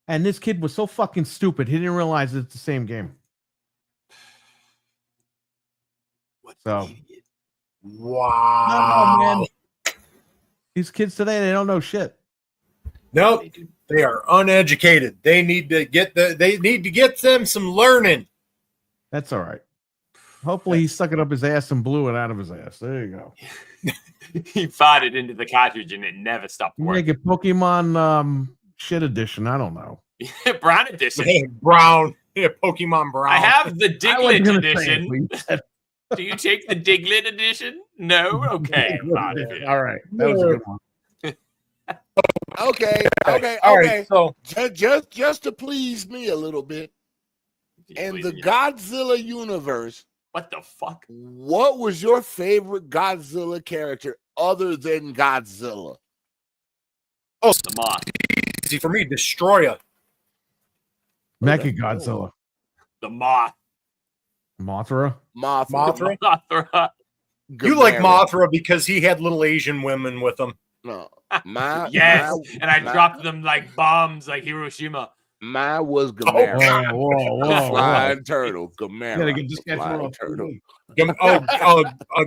And this kid was so fucking stupid. He didn't realize it's the same game. So, wow, man. These kids today, they don't know shit. Nope, they are uneducated. They need to get them some learning. That's all right. Hopefully, he stuck it up his ass and blew it out of his ass. There you go. He fired it into the cartridge and it never stopped working. Make it Pokemon shit edition. I don't know. Brown edition. Brown. Yeah, Pokemon Brown. I have the I wasn't Diglett gonna say edition. it, but you said Do you take the Diglett edition? No? Okay. I'm out of here. All right. That was a good one. Okay. All right, so Just to please me a little bit. In the Yeah. Godzilla universe, What the fuck? what was your favorite Godzilla character other than Godzilla? The Moth. easy for me, Destroyer. Mecha Godzilla. The Moth. Mothra. Mothra? Mothra. You like Gamera. Mothra because he had little Asian women with him. No. Yes. And I dropped them like bombs like Hiroshima. Mine was Gamera. Whoa. Flying turtle. Gamera. Gotta get this guy Flying through a turtle.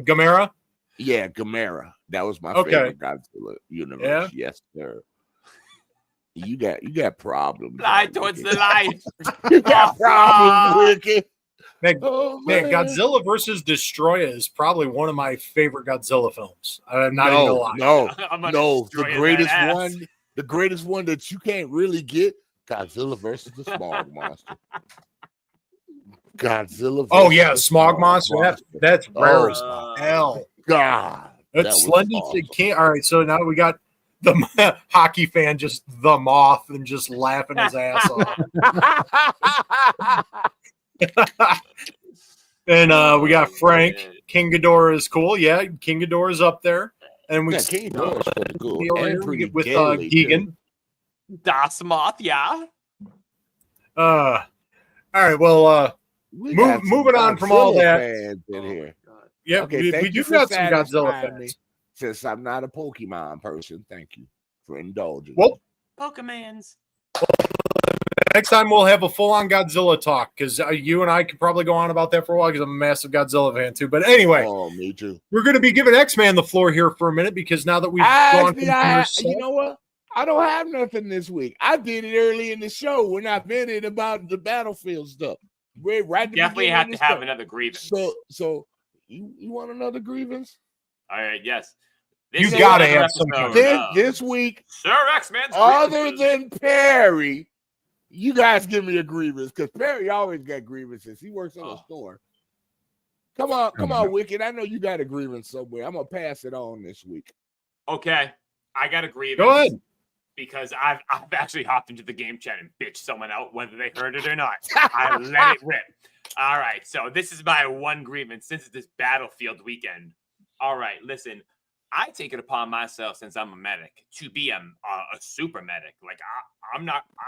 Gamera? Yeah, Gamera. That was my Okay. favorite Godzilla universe. Yeah? Yes, sir. You got problems. Fly man. towards the light. You got problems, Wicked. Man, Oh, man, Godzilla versus Destroyer is probably one of my favorite Godzilla films. I'm not even gonna lie. I'm gonna No. destroy The that greatest ass. one, the greatest one that you can't really get, Godzilla versus the Smog Monster. Godzilla. Oh versus yeah, the Smog Monster. That's rare as hell. God. That's that was Slendy awesome. can't. All right, so now we got the hockey fan, just the Moth, and just laughing his ass off. And we got Frank. King Ghidorah is cool. Yeah, King Ghidorah is up there. And we Yeah, King Ghidorah is pretty cool. over And here pretty with deadly, Gigan. Das Moth, yeah. All right, well, We got some moving on from all Godzilla that. fans in here. yeah, Okay, we thank do you for got some Godzilla satisfying fans. me. Since I'm not a Pokemon person, thank you for indulging. Well, Pokemans. next time we'll have a full-on Godzilla talk because you and I could probably go on about that for a while because I'm a massive Godzilla fan too. But anyway, Oh, me too. we're going to be giving X-Man the floor here for a minute because now that we've gone Actually, from you know what? I don't have nothing this week. I did it early in the show when I vented about the Battlefield stuff. Right at the Definitely beginning have of to the have show. another grievance. So you want another grievance? All right, yes. You is gotta another have some episode This, of this week, Sir X-Man's other grievances. than Perry, you guys give me a grievance because Perry always got grievances. He works on a store. Come on, Wicked. I know you got a grievance somewhere. I'm gonna pass it on this week. Okay, I got a grievance. Go ahead. Because I've actually hopped into the game chat and bitched someone out, whether they heard it or not. I let it rip. All right, so this is my one grievance since it's this Battlefield weekend. All right, listen, I take it upon myself since I'm a medic to be a super medic. Like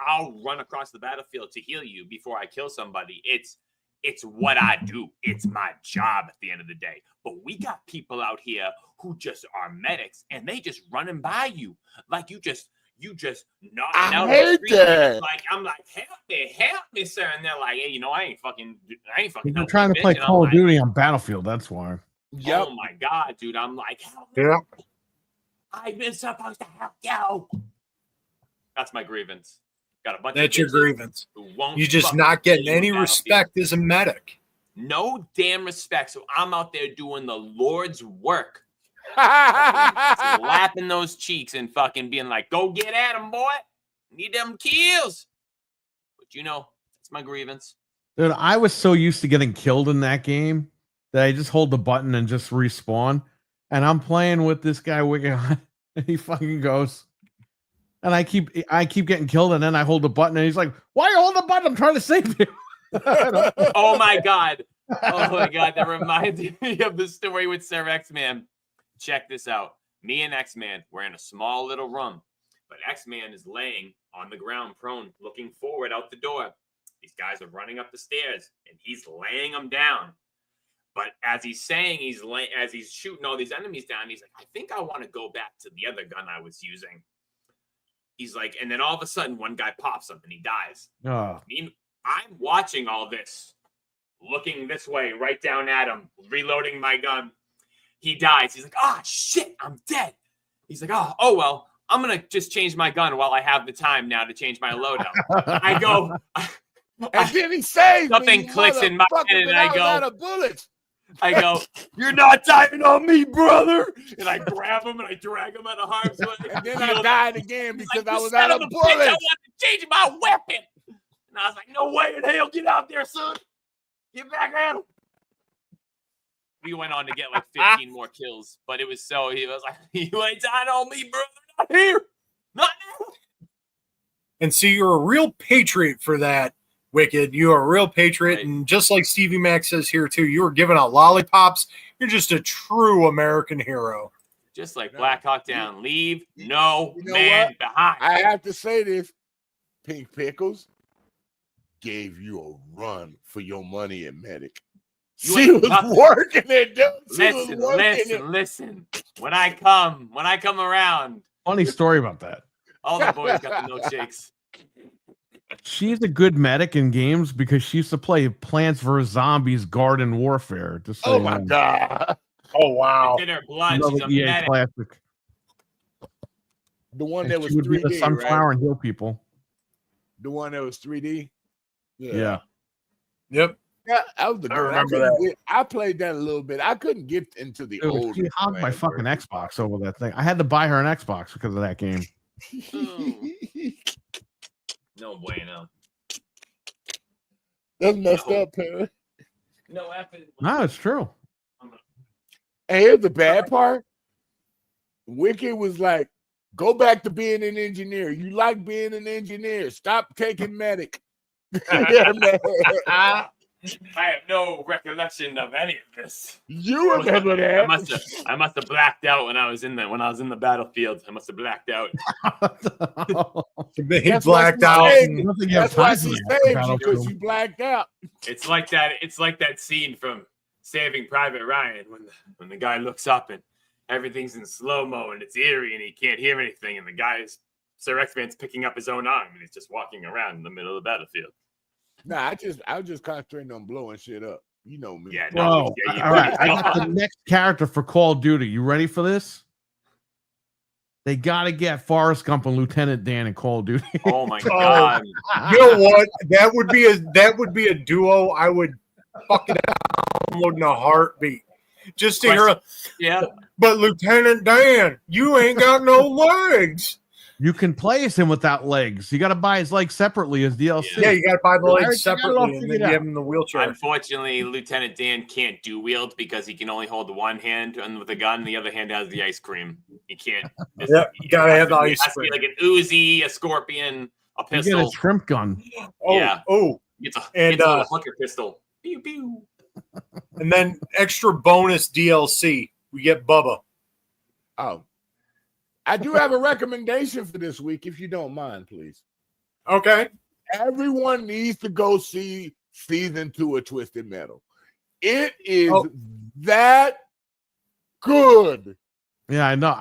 I'll run across the battlefield to heal you before I kill somebody. It's what I do. It's my job at the end of the day. But we got people out here who just are medics and they just running by you like you just knocking out hate the street. that. Like I'm like, help me, sir. And they're like, hey, you know, I ain't fucking. You're trying to play Call of Duty on Battlefield. That's why. Yep. Oh my god, dude! I'm like, help me. Yeah. I've been supposed to help you. That's my grievance. Got a bunch. That's of your bitches grievance. who won't You're just fucking not getting kill you any in respect as a medic. no damn respect. So I'm out there doing the Lord's work, slapping those cheeks and fucking being like, "Go get at him, boy. Need them kills." But you know, that's my grievance. Dude, I was so used to getting killed in that game that I just hold the button and just respawn. And I'm playing with this guy Wicked, and he fucking goes. And I keep getting killed, and then I hold the button, and he's like, "Why you hold the button? I'm trying to save you." Oh my god. Oh my god, that reminds me of the story with Sir X-Man. Check this out. Me and X-Man, we're in a small little room, but X-Man is laying on the ground prone, looking forward out the door. These guys are running up the stairs, and he's laying them down. But as he's saying, as he's shooting all these enemies down, he's like, I think I want to go back to the other gun I was using. He's like, and then all of a sudden, one guy pops up and he dies. Oh. I'm watching all this, looking this way, right down at him, reloading my gun. He dies. He's like, oh, shit, I'm dead. He's like, oh, well, I'm going to just change my gun while I have the time now to change my loadout. I go. And then he saves Something me, clicks in my motherfucker, head and but I was go, out of bullets. I go, "You're not diving on me, brother!" And I grab him and I drag him out of harm's way. And then I died again because I was "Son out of of a bitch, I bullets. want to change my weapon." And I was like, "No way in hell, get out there, son. Get back at him." We went on to get like 15 more kills, but it was so, he was like, "You ain't dying on me, brother. Not here. Not now." And see, you're a real patriot for that, Wicked. You are a real patriot. Right. And just like Stevie Mac says here, too, you were giving out lollipops. You're just a true American hero. Just like No. Black Hawk Down. Leave no You know man what? behind. I have to say this. Pink Pickles gave you a run for your money at Medic. You She ain't was nothing. working it, dude. She was Listen, working it. listen. When I come around, Funny story about that. all the boys got the milkshakes. She's a good medic in games because she used to play Plants vs. Zombies Garden Warfare. Just so Oh you my know. God. Oh, wow. It's in her blood. Another She's a EA medic. classic. The one And that was she would be the 3D, sunflower right? and heal people. The one that was 3D. Yeah. Yep. Yeah, that was the I good. remember couldn't that. get- I played that a little bit. I couldn't get into the Dude, old. she hogged my fucking Xbox over that thing. I had to buy her an Xbox because of that game. No bueno. That's messed No. up, man. No effing. No, it's true. And here's the bad part. Wicked was like, go back to being an engineer. You like being an engineer. Stop taking medic. Yeah, man. I have no recollection of any of this. You remember that? I must have blacked out when I was in the battlefield. I must have blacked out. He That's blacked why out. she And, Nothing you have That's why time she for that saved you, Battlefield. because you blacked out. It's like that scene from Saving Private Ryan when the guy looks up and everything's in slow-mo and it's eerie and he can't hear anything, and the guy's Sir X-Man's picking up his own arm and he's just walking around in the middle of the battlefield. Nah, I was just concentrating on blowing shit up. You know me. Yeah, Bro, no, all right. I got the next character for Call of Duty. You ready for this? They got to get Forrest Gump and Lieutenant Dan in Call of Duty. Oh my god. you know what? That would be a duo I would fucking download in a heartbeat. Just to hear. Yeah. But Lieutenant Dan, you ain't got no legs. You can play as him without legs. You got to buy his legs separately as DLC. Yeah, you got to buy the Everything legs I love separately, and figured then you out. have him in the wheelchair. Unfortunately, Lieutenant Dan can't do wield because he can only hold one hand and with the gun, and the other hand has the ice cream. He can't. Yeah, gotta have the ice It has to be cream. like an Uzi, a Scorpion, a You get pistol. a shrimp gun. Oh, Yeah. oh, It's a And, little hooker pistol. Pew pew. and then extra bonus DLC. We get Bubba. Oh. I do have a recommendation for this week, if you don't mind, please. Okay. Everyone needs to go see season 2 of Twisted Metal. It is Oh. that good. Yeah, I know.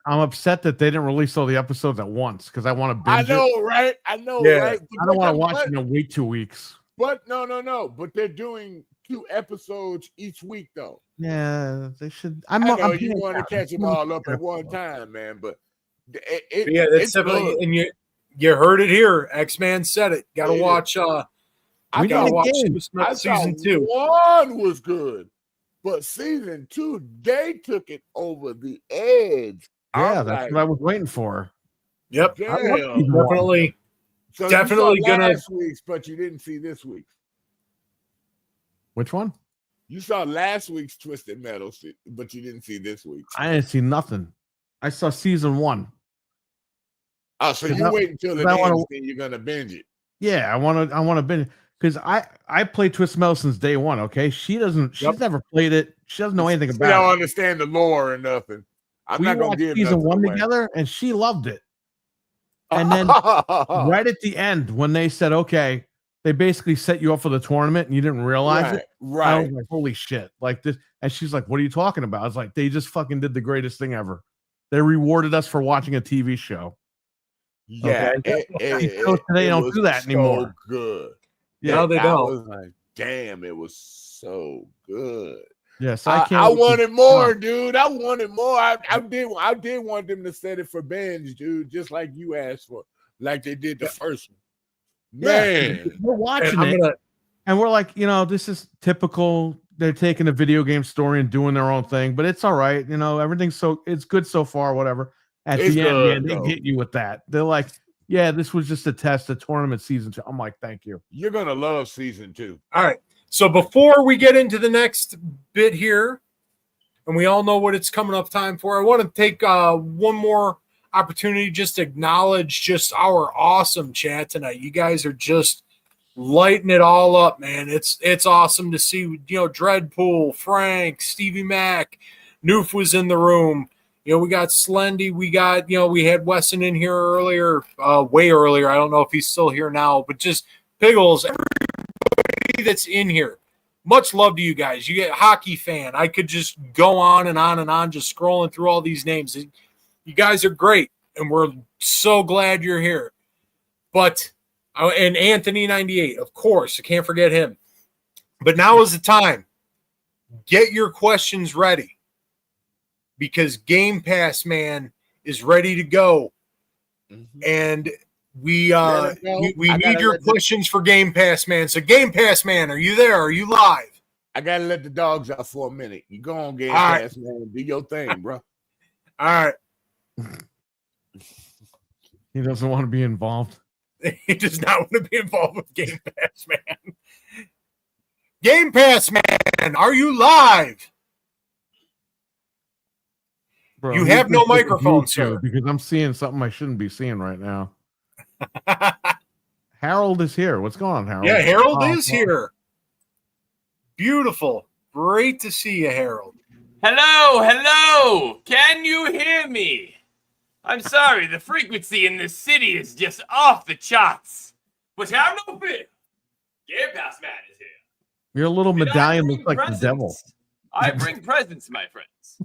I'm upset that they didn't release all the episodes at once because I want to I binge it. know, right? I know, Yeah. right? I don't want to watch it and wait 2 weeks. But no. But they're doing 2 episodes each week, though. Yeah, they should. I know I'm you want to catch them all up at one time, man. But Yeah, that's it's definitely. good. And you heard it here. X-Man said it. Got to Yeah. watch. I We Got to need a watch game. season 2. 1 was good, but season 2 they took it over the edge. Yeah, I'm that's like, what I was waiting for. Yep. damn. Definitely. So definitely you saw gonna- last week's, but you didn't see this week's. Which one? You saw last week's Twisted Metal, but you didn't see this week's. I didn't see nothing. I saw season 1. Oh, so 'Cause you I- wait until it 'cause I wanna- ends, then you're gonna binge it. Yeah, I want to binge because I played Twisted Metal since day one. Okay, she's Yep. never played it. She doesn't know anything You about don't it. understand the lore or nothing. I'm We not gonna watched give season nothing 1 away. together, and she loved it. And then right at the end, when they said, "Okay," they basically set you up for the tournament, and you didn't realize it. I right. was like, "Holy shit!" Like this, and she's like, "What are you talking about?" I was like, "They just fucking did the greatest thing ever. They rewarded us for watching a TV show." Yeah, Shows today don't was do that so anymore. Good. Yeah, No, they I don't. was like, damn, it was so good. yes, I can't wait to- wanted more, dude. I wanted more. I did want them to set it for binge, dude, just like you asked for, like they did the first one. Yeah, Man, we're watching And I'm it, gonna. and we're like, this is typical. they're taking a video game story and doing their own thing, but it's all right. You know, it's good so far, whatever. At It's the end, good, they though. get you with that. They're like, yeah, this was just a test, a tournament season 2. I'm like, thank you. You're gonna love season 2. All right. So before we get into the next bit here, and we all know what it's coming up time for, I want to take one more opportunity just to acknowledge just our awesome chat tonight. You guys are just lighting it all up, man. It's awesome to see, you know, Dreadpool, Frank, Stevie Mac, Noof was in the room. You know, we got Slendy, we got, you know, we had Wesson in here earlier, way earlier. I don't know if he's still here now, but just Piggles, everybody that's in here. Much love to you guys. You get hockey fan. I could just go on and on and on, just scrolling through all these names. You guys are great, and we're so glad you're here. But and Anthony 98, of course, I can't forget him. But now is the time. Get your questions ready, because Game Pass Man is ready to go, and we need your questions for Game Pass Man. So Game Pass Man, are you there? Are you live? I gotta let the dogs out for a minute. You go on, Game Pass, man. Do your thing, bro. All right. He doesn't want to be involved. He does not want to be involved with Game Pass Man. Game Pass Man, are you live? Bro, You have no microphone, sir. Because I'm seeing something I shouldn't be seeing right now. Harold is here. What's going on, Harold? Yeah, Harold is here. Beautiful. Great to see you, Harold. Hello. Can you hear me? I'm sorry, the frequency in this city is just off the charts. But have no fear. Game Pass Man is here. Your little medallion looks like presents? the devil. I bring presents, my friends.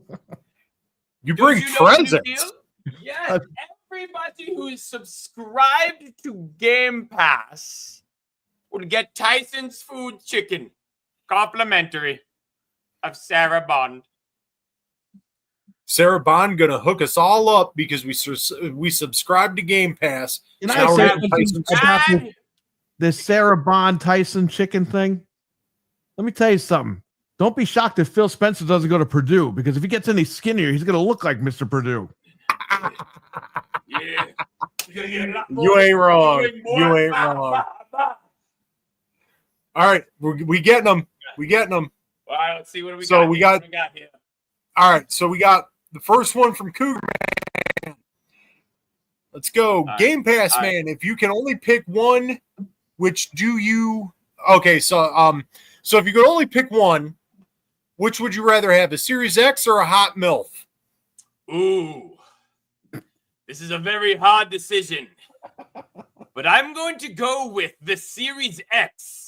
You bring Don't you know the new presents? deal? Yes, everybody who is subscribed to Game Pass will get Tyson's Food Chicken, complimentary, of Sarah Bond. Sarah Bond gonna hook us all up because we subscribe to Game Pass. Can So I now say we're something Tyson about Chicken. this Sarah Bond Tyson chicken thing? Let me tell you something. Don't be shocked if Phil Spencer doesn't go to Purdue, because if he gets any skinnier, he's gonna look like Mr. Purdue. Yeah. You ain't wrong. You ain't wrong. All right, we getting them. We getting them. All right, let's see what we So got. we here. got- What we got here. All right, so we got the first one from Cougar Man. Let's go. right, Game Pass all Man. If you can only pick one, which do you? Okay, so if you could only pick one, which would you rather have, a Series X or a Hot MILF? Ooh, this is a very hard decision, but I'm going to go with the Series X.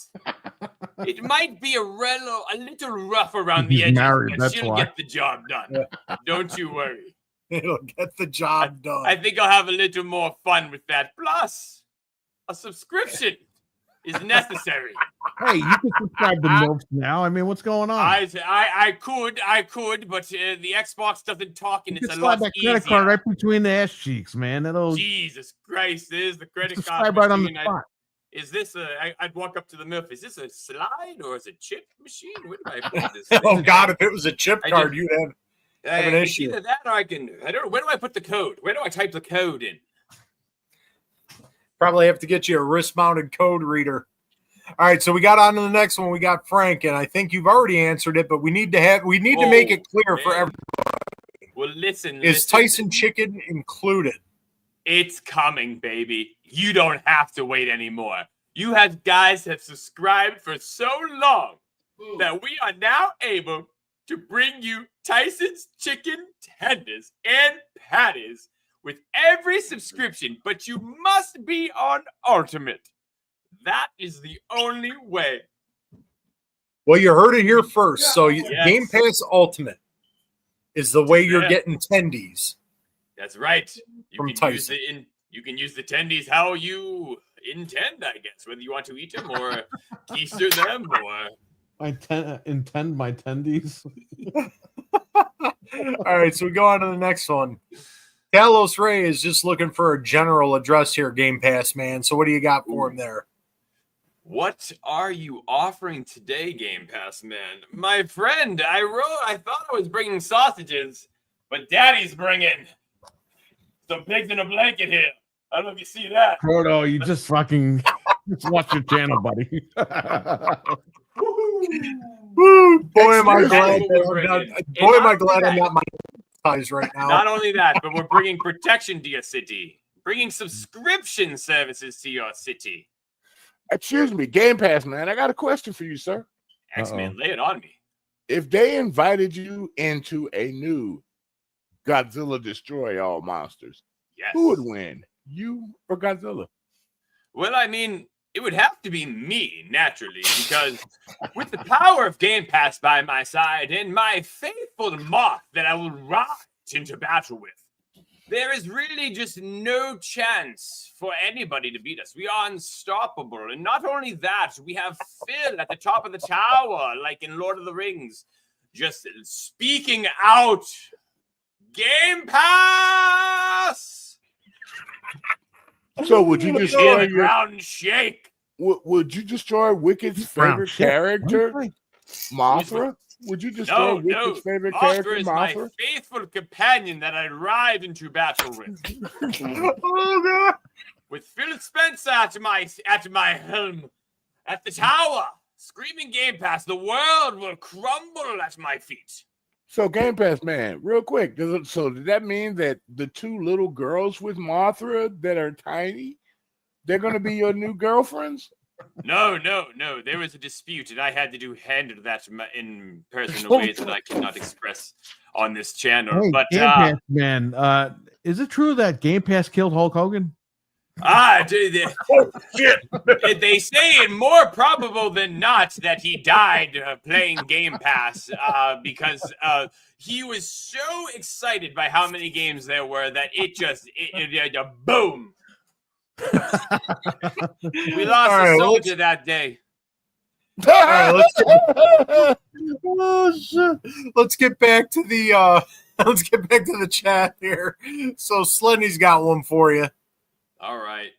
It might be a little rough around the He's edges, married, but that's she'll why. get the job done. Don't you worry. It'll get the job done. I think I'll have a little more fun with that. Plus, a subscription is necessary. Hey, you can subscribe to MILFs now. I mean, what's going on? I could, but the Xbox doesn't talk, and You it's can a slide lot that easier. credit card right between the ass cheeks, man. That'll Jesus Christ, there's the credit card subscribe right on the machine. spot. Is this I'd walk up to the MILF. Is this a slide or is it chip machine? Where do I put this? Oh God, if it was a chip I card, just- you'd have an It's issue. either that or I don't know. Where do I put the code? Where do I type the code in? probably have to get you a wrist-mounted code reader. All right, so we got on to the next one. We got Frank, and I think you've already answered it, but we need to make it clear for man. everyone. Well, listen. Is Tyson Chicken included? It's coming, baby. You don't have to wait anymore. You guys have subscribed for so long that we are now able to bring you Tyson's chicken tenders and patties with every subscription, but you must be on Ultimate. That is the only way. Well, you heard it here first. So Yes. Game Pass Ultimate is the way you're Yeah. getting tendies. That's right. From You can use the tendies how you intend, I guess, whether you want to eat them or keister them or I intend my tendies. All right, so we go on to the next one. Talos Ray is just looking for a general address here, Game Pass Man. So what do you got for him there? What are you offering today, Game Pass man? My friend, I thought I was bringing sausages, but Daddy's bringing some pigs in a blanket here. I don't know if you see that. Proto, you just fucking just watch your channel, buddy. Woo, boy, am I Excuse glad. me. Boy, am I glad I'm not monetized right now. Not only that, but we're bringing protection to your city, bringing subscription services to your city. Excuse me, Game Pass, man. I got a question for you, sir. X-Men, lay it on me. If they invited you into a new Godzilla Destroy All Monsters, Yes. who would win, you or Godzilla? Well, I mean, it would have to be me, naturally, because with the power of Game Pass by my side and my faithful moth that I will ride into battle with, there is really just no chance for anybody to beat us. We are unstoppable. And not only that, we have Phil at the top of the tower, like in Lord of the Rings, just speaking out. Game Pass! So would you destroy the ground shake? Would you destroy Wicked's favorite character, Mothra? Would you destroy Wicked's favorite character, Mothra is Mothra? my faithful companion that I ride into battle with. Oh god! With Phil Spencer at my helm, at the tower, screaming Game Pass, the world will crumble at my feet. So Game Pass, man, real quick. Does that mean that the two little girls with Mothra that are tiny, they're gonna be your new girlfriends? No. There was a dispute, and I had to handle that in personal ways that I cannot express on this channel. Hey, but Game Pass, man, is it true that Game Pass killed Hulk Hogan? Dude, they say it more probable than not that he died playing Game Pass because he was so excited by how many games there were that it boom. We lost a soldier that day. All right, let's get back to the chat here. So Slendy's got one for you. All right.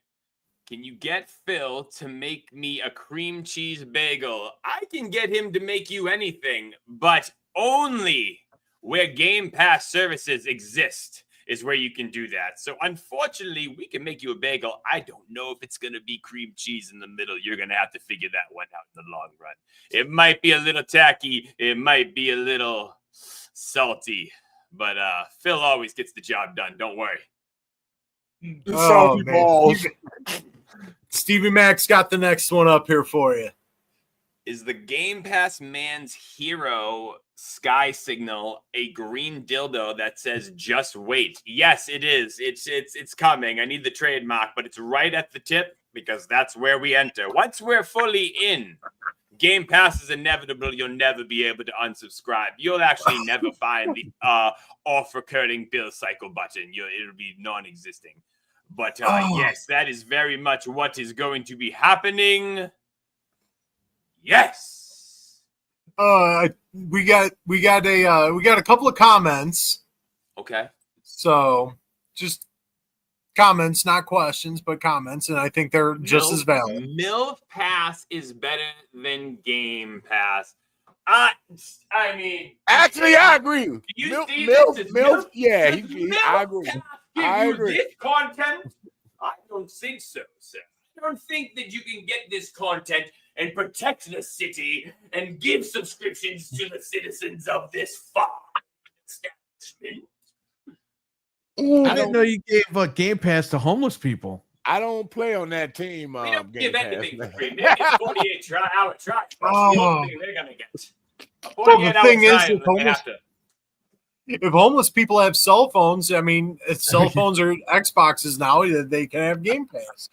Can you get Phil to make me a cream cheese bagel? I can get him to make you anything, but only where Game Pass services exist is where you can do that. So unfortunately, we can make you a bagel. I don't know if it's going to be cream cheese in the middle. You're going to have to figure that one out in the long run. It might be a little tacky. It might be a little salty, but Phil always gets the job done. Don't worry. Oh, man. Stevie Mac's got the next one up here for you. Is the Game Pass man's hero Sky Signal a green dildo that says "Just wait"? Yes, it is. It's coming. I need the trademark, but it's right at the tip because that's where we enter. Once we're fully in, Game Pass is inevitable. You'll never be able to unsubscribe. You'll actually never find the off-recurring bill cycle button. It'll be non-existing. But yes, that is very much what is going to be happening. Yes. We got a couple of comments. Okay. So just comments, not questions, but comments, and I think they're just as valid. MILF Pass is better than Game Pass. I mean, actually, I agree. MILF, yeah, I agree. I agree. This content? I don't think so, sir. I don't think that you can get this content and protect the city and give subscriptions to the citizens of this fine establishment. I didn't know you gave Game Pass to homeless people. I don't play on that team. We don't give anything for free. They get 48-hour try. That's the only thing they're gonna get. Well, the thing is, if homeless people have cell phones, I mean, cell phones or Xboxes now, they can have Game Pass.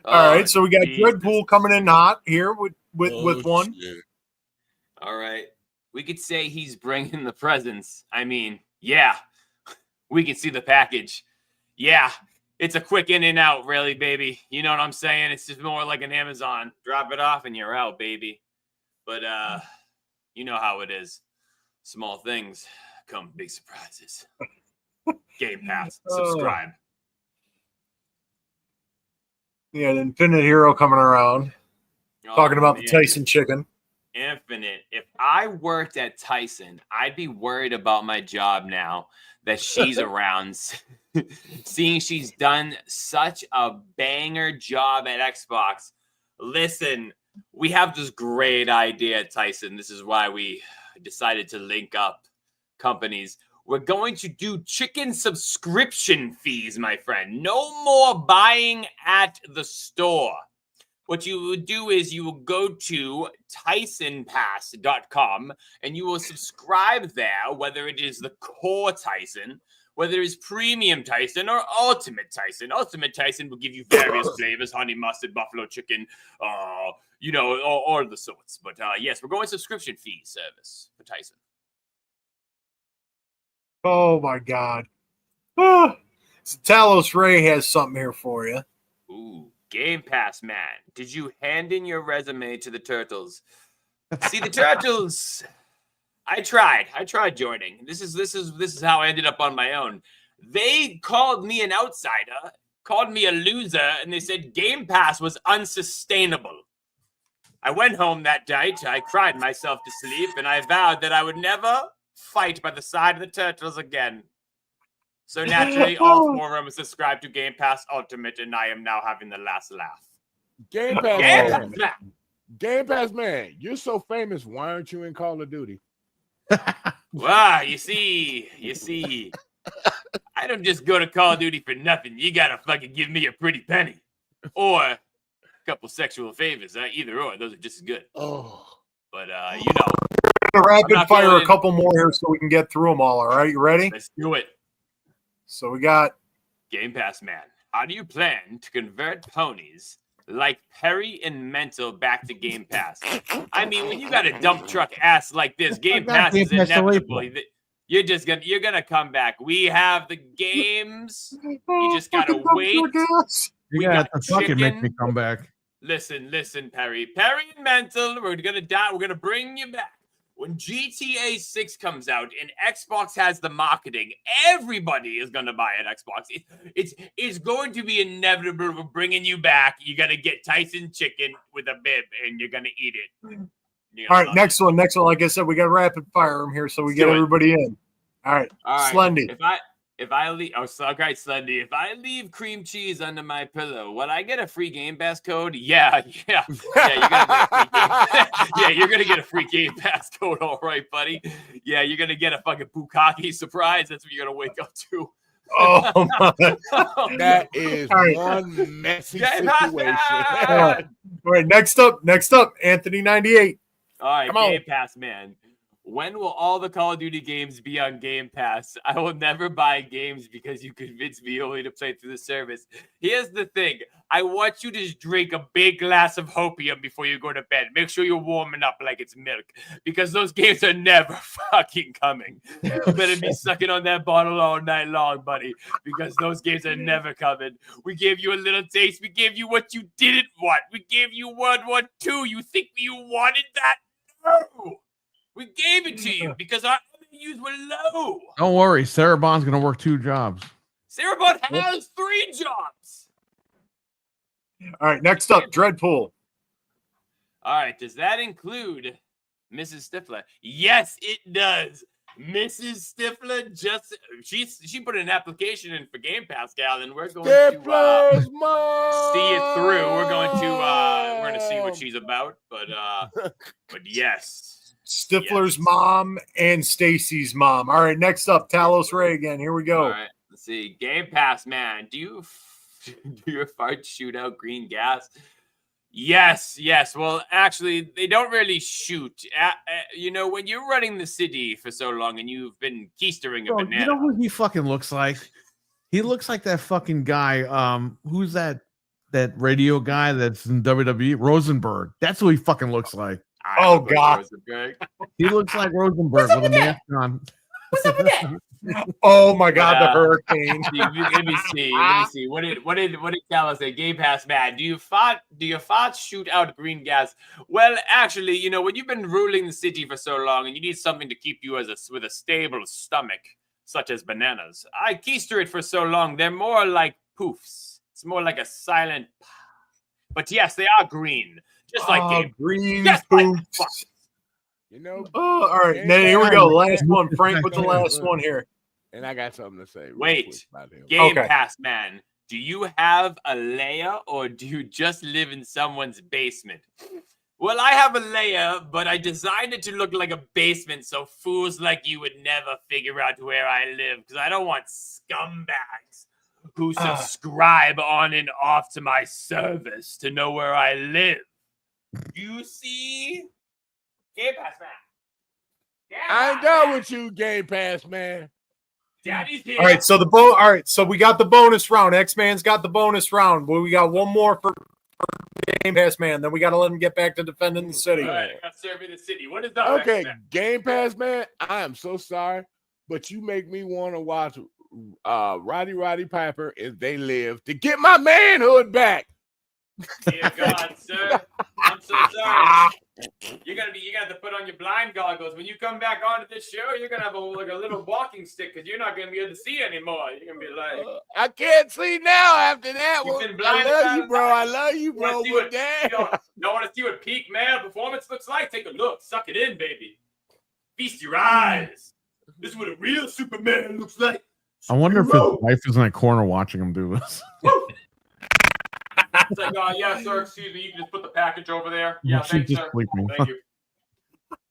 All right, so we got Dreadpool coming in hot here with one. Shit. All right, we could say he's bringing the presents. I mean, yeah, we can see the package. Yeah, it's a quick in and out, really, baby. You know what I'm saying? It's just more like an Amazon. Drop it off and you're out, baby. But you know how it is. Small things come big surprises. Game Pass, subscribe. Yeah, the Infinite Hero coming around. Talking about the Tyson chicken. Infinite. If I worked at Tyson, I'd be worried about my job now that she's around. Seeing she's done such a banger job at Xbox. Listen, we have this great idea at Tyson. This is why we decided to link up companies. We're going to do chicken subscription fees, my friend. No more buying at the store. What you would do is you will go to TysonPass.com and you will subscribe there, whether it is the core Tyson, whether it's premium Tyson or ultimate Tyson. Ultimate Tyson will give you various flavors, honey mustard, buffalo chicken, all the sorts. But yes, we're going subscription fee service for Tyson. Oh my God. So Talos Ray has something here for you. Ooh. Game Pass, man. Did you hand in your resume to the Turtles? See, the Turtles. I tried joining. This is how I ended up on my own. They called me an outsider, called me a loser, and they said Game Pass was unsustainable. I went home that night. I cried myself to sleep, and I vowed that I would never fight by the side of the Turtles again. So naturally, all four of them subscribed to Game Pass Ultimate, and I am now having the last laugh. Game Pass, man. You're so famous. Why aren't you in Call of Duty? Well, you see, I don't just go to Call of Duty for nothing. You gotta fucking give me a pretty penny, or a couple sexual favors. Either or, those are just as good. Oh, but rapid fire a couple more here so we can get through them all. All right, you ready? Let's do it. So we got Game Pass, man. How do you plan to convert ponies like Perry and Mental back to Game Pass? I mean, when you got a dump truck ass like this, Game Pass is inevitable. You're gonna come back. We have the games. You just gotta wait. You got to fucking make me come back. Listen, Perry and Mental. We're gonna die. We're gonna bring you back. When GTA 6 comes out and Xbox has the marketing, everybody is going to buy an Xbox. It's going to be inevitable. We're bringing you back. You're going to get Tyson chicken with a bib, and you're going to eat it. All right, next one. Like I said, we got rapid fire them here so we get everybody in. All right, Slendy. If I leave, Slendy. If I leave cream cheese under my pillow, will I get a free Game Pass code? Yeah. You're gonna get a free Game Pass code, all right, buddy. Yeah, you're gonna get a fucking bukkake surprise. That's what you're gonna wake up to. Oh my! That is one messy situation. All right, next up, Anthony 98. All right, Game Pass, man. When will all the Call of Duty games be on Game Pass? I will never buy games because you convinced me only to play through the service. Here's the thing. I want you to just drink a big glass of hopium before you go to bed. Make sure you're warming up like it's milk because those games are never fucking coming. You better be sucking on that bottle all night long, buddy, because those games are never coming. We gave you a little taste. We gave you what you didn't want. We gave you World War II. You think you wanted that? No! We gave it to you because our MAUs were low. Don't worry. Sarah Bond's going to work 2 jobs. Sarah Bond has 3 jobs. All right, next up, Dreadpool. All right, does that include Mrs. Stifler? Yes, it does. Mrs. Stifler she put an application in for Game Pass, gal, and we're going to see it through. We're going to see what she's about, but yes. Stifler's mom and Stacy's mom. All right, next up, Talos Ray again. Here we go. All right, let's see. Game Pass, man. Do your farts shoot out green gas? Yes. Well, actually, they don't really shoot. When you're running the city for so long and you've been keistering a banana. You know who he fucking looks like? He looks like that fucking guy. Who's that radio guy that's in WWE? Rosenberg. That's who he fucking looks like. Oh God! He looks like Rosenberg with a mask on. What's up with that? Oh my God! The hurricane. Let me see. What did Cal say? Game Pass, man. Do your farts shoot out green gas? Well, actually, when you've been ruling the city for so long and you need something to keep you with a stable stomach, such as bananas. I keister it for so long. They're more like poofs. It's more like a silent. But yes, they are green, just like Game. green Just like poops. You know. Oh, all right. Now here we go. Last one, Frank. What's the last one here? And I got something to say. Wait, about him. Game Pass man. Do you have a Leia or do you just live in someone's basement? Well, I have a Leia, but I designed it to look like a basement so fools like you would never figure out where I live because I don't want scumbags who subscribe on and off to my service to know where I live. You see? Game Pass man. I ain't done with you, Game Pass man. Daddy's here. All right, so all right, so we got the bonus round. X-Man's got the bonus round. Well, we got one more for Game Pass man. Then we got to let him get back to defending the city. All right, I got serving the city. What is that? Okay, X-Man? Game Pass man. I am so sorry, but you make me want to watch Roddy Piper if they live to get my manhood back. Dear God, sir, I'm so sorry. You're gonna have to put on your blind goggles when you come back onto this show. You're gonna have a little walking stick because you're not gonna be able to see anymore. You're gonna be like, I can't see now after that. You've Well, been blind I love you, bro. Don't want to see what peak male performance looks like? Take a look. Suck it in, baby. Feast your eyes. This is what a real Superman looks like. I wonder if his wife is in a corner watching him do this. It's like, yeah, sir, excuse me. You can just put the package over there. Yeah, She's thanks, just sir. sleeping. Thank you.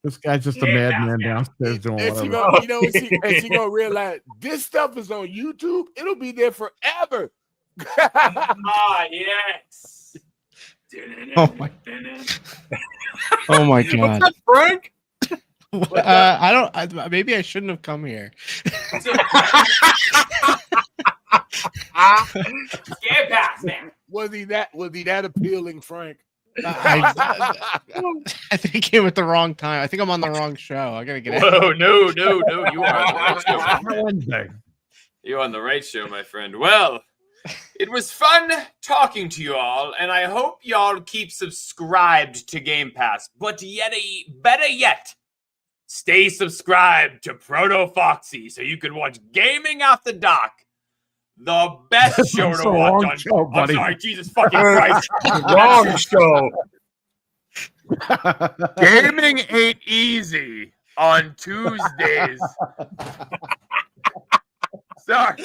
This guy's just a madman downstairs doing And she whatever. she gonna realize this stuff is on YouTube. It'll be there forever. Yes. Oh my God. What's up, Frank? Maybe I shouldn't have come here. Game Pass, man. Was he that appealing, Frank? I think I came at the wrong time. I think I'm on the wrong show. I gotta get out. Whoa, no. You are on the right show. Wednesday. You're on the right show, my friend. Well, it was fun talking to you all, and I hope y'all keep subscribed to Game Pass. But better yet, stay subscribed to Proto Foxy so you can watch Gaming After Dark. The best show to watch on show, buddy. I'm sorry, Jesus fucking Christ. Wrong show. Gaming Ain't Easy on Tuesdays. Sorry,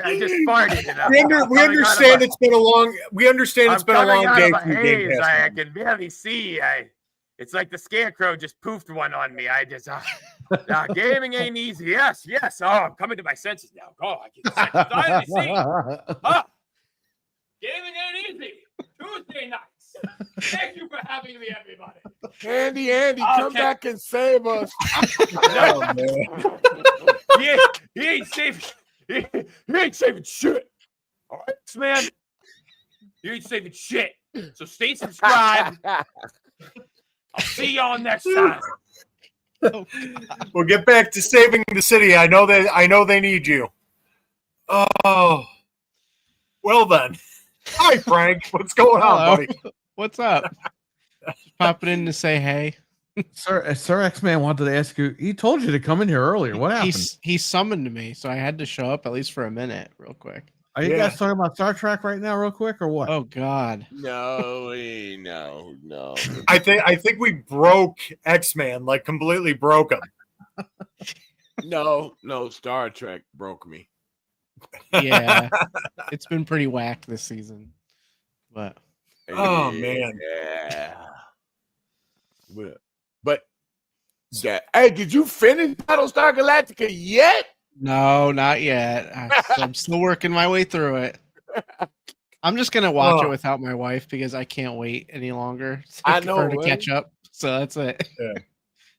I just farted. We understand it's been a long. We understand it's been a long day for you, Game Pass. I can barely see. It's like the scarecrow just poofed one on me. I just gaming ain't easy. Yes. Oh, I'm coming to my senses now. Oh, I can finally see. Gaming ain't easy. Tuesday nights. Thank you for having me, everybody. Andy, come back and save us. Oh, man. He ain't saving. He ain't saving shit. All right, man. You ain't saving shit. So stay subscribed. I'll see y'all next time. We'll get back to saving the city. I know they need you. Oh, well then. Hi, Frank. What's going on, buddy? What's up? Just popping in to say hey. Sir X-Man wanted to ask you. He told you to come in here earlier. What happened? He summoned me, so I had to show up at least for a minute, real quick. Are you guys talking about Star Trek right now, real quick, or what? Oh God, No. I think we broke X-Man, like completely broke him. No, Star Trek broke me. yeah, it's been pretty whacked this season, but Oh man. Yeah. But yeah. Hey, did you finish Battlestar Galactica yet? no, not yet. I'm still working my way through it. I'm just gonna watch it without my wife because I can't wait any longer. I know, for her to right? catch up. So that's it. Yeah.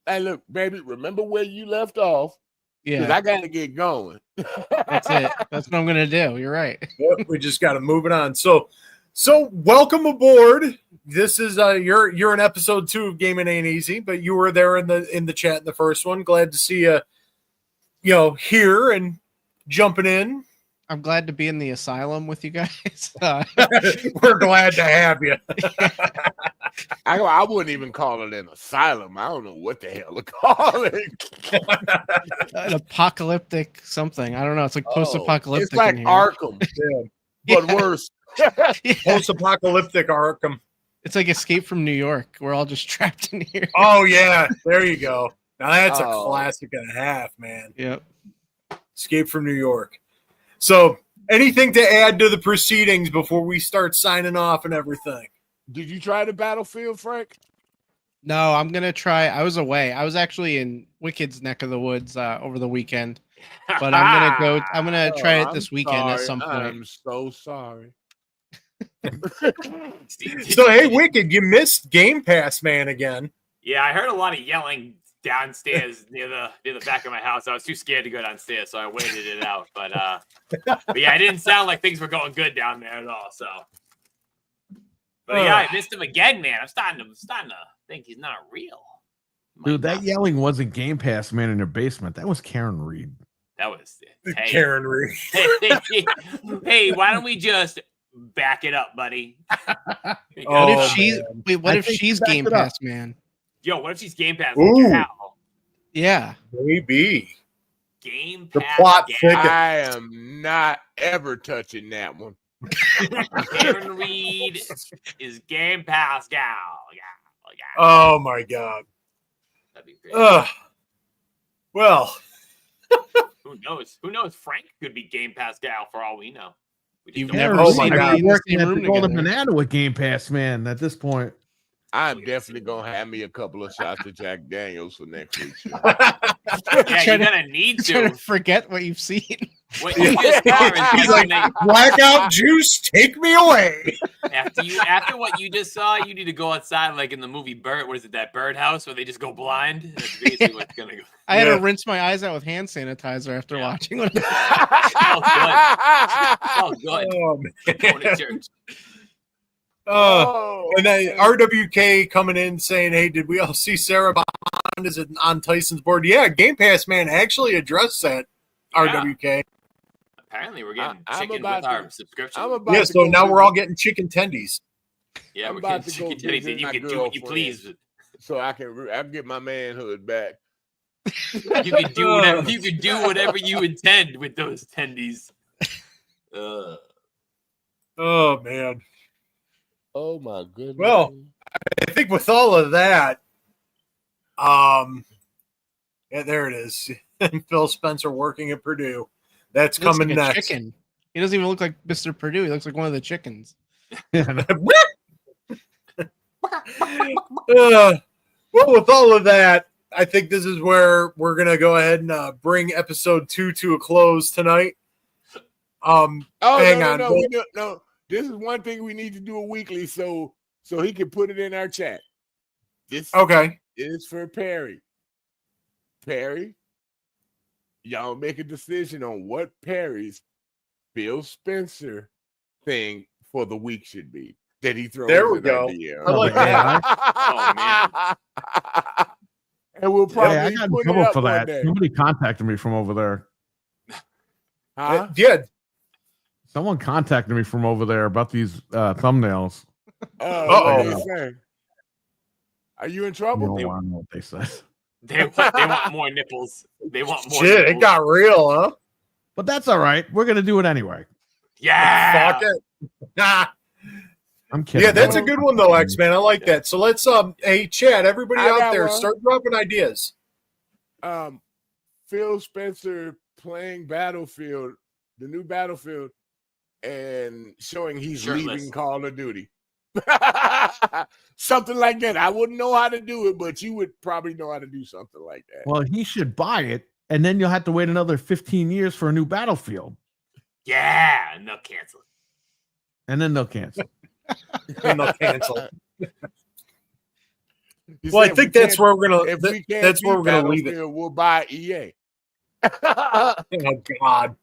Hey, look, baby, remember where you left off? Because Yeah, I got to get going. that's it. That's what I'm gonna do. You're right. Yep, we just got to move it on. So welcome aboard. This is you're in episode 2 of Gamin' Ain't Easy, but you were there in the chat in the first one. Glad to see you, here and jumping in. I'm glad to be in the asylum with you guys. We're glad to have you. I wouldn't even call it an asylum. I don't know what the hell to call it. An apocalyptic something. I don't know. It's like post-apocalyptic. It's like in here. Arkham. Yeah. but worse. Post-apocalyptic Arkham. It's like Escape from New York. We're all just trapped in here. Oh yeah, there you go. Now that's a classic and a half, man. Yep. Escape from New York. So, anything to add to the proceedings before we start signing off and everything? Did you try the Battlefield, Frank? No, I'm gonna try. I was away. I was actually in Wicked's neck of the woods over the weekend, but I'm gonna try it this weekend at some point. I'm so sorry. So, hey, Wicked, you missed Game Pass, man, again. Yeah, I heard a lot of yelling downstairs near the back of my house. I was too scared to go downstairs, so I waited it out. But yeah, it didn't sound like things were going good down there at all. So, but yeah, I missed him again, man. I'm starting to think he's not real. Dude, that yelling wasn't Game Pass, man, in your basement. That was Karen Reed. That was Karen Reed. Hey, why don't we just back it up, buddy? What if she's Game Pass, man? Yo, what if she's Game Pass? Yeah. Maybe. Game The Pass. plot thickens. I am not ever touching that one. Karen Reed is Game Pass gal. Oh my God. That'd be great. Well, who knows? Who knows? Frank could be Game Pass gal for all we know. You've don't never know. seen my her God. in the Working same at room the Golden together. Banana with Game Pass, man. At this point, I'm definitely gonna have me a couple of shots of Jack Daniels for next week. Yeah, you're gonna need Trying to. to forget what you've seen. What you just saw is he's like, blackout juice, take me away. after what you just saw, you need to go outside like in the movie Bird. What is it? That Birdhouse where they just go blind. That's basically what's gonna go. I had to rinse my eyes out with hand sanitizer after watching it. Oh, good. Oh, Going to church. And then RWK coming in saying, hey, did we all see Sarah Bond is on Tyson's board? Yeah, Game Pass, man, actually addressed that, RWK. Apparently, we're getting I'm chicken about with our subscription. Yeah, so now we're all getting chicken tendies. Yeah, I'm we're about getting to go chicken tendies, and visit you my can do what you girlfriend. please. So I can get my manhood back. You can do whatever you can do whatever you intend with those tendies. Oh, man. Oh my goodness. Well, I think with all of that, yeah, there it is. Phil Spencer working at Purdue. That's He looks coming like a next. chicken. He doesn't even look like Mr. Purdue. He looks like one of the chickens. Well, with all of that, I think this is where we're gonna go ahead and bring episode 2 to a close tonight. Hang on. No. This is one thing we need to do a weekly, so he can put it in our chat. This Okay. is for Perry. Perry, y'all make a decision on what Perry's Phil Spencer thing for the week should be. That he throws. There we in go. the air. I like that. Oh man. And we'll probably I got in put it trouble up for one that. day. Somebody contacted me from over there. Huh? Yeah. Someone contacted me from over there about these thumbnails. What are you saying? Are you in You trouble? don't want to know what they said. They want more nipples. They want more. Shit, nipples. it got real, huh? But that's all right. We're gonna do it anyway. Yeah. Fuck it. Nah. I'm kidding. Yeah, that's a good one though, X-Man. I like that. So let's hey Chad, everybody I out got there, one. start dropping ideas. Phil Spencer playing Battlefield, the new Battlefield, and showing he's Shirtless. leaving Call of Duty. Something like that. I wouldn't know how to do it, but you would probably know how to do something like that. Well, he should buy it, and then you'll have to wait another 15 years for a new Battlefield, Yeah. And they'll cancel it. and then they'll cancel. And they'll cancel. He Well, I said, think "We that's can't- where we're gonna. if we can't That's beat where we're gonna leave it. Battlefield, we'll buy EA." Oh God!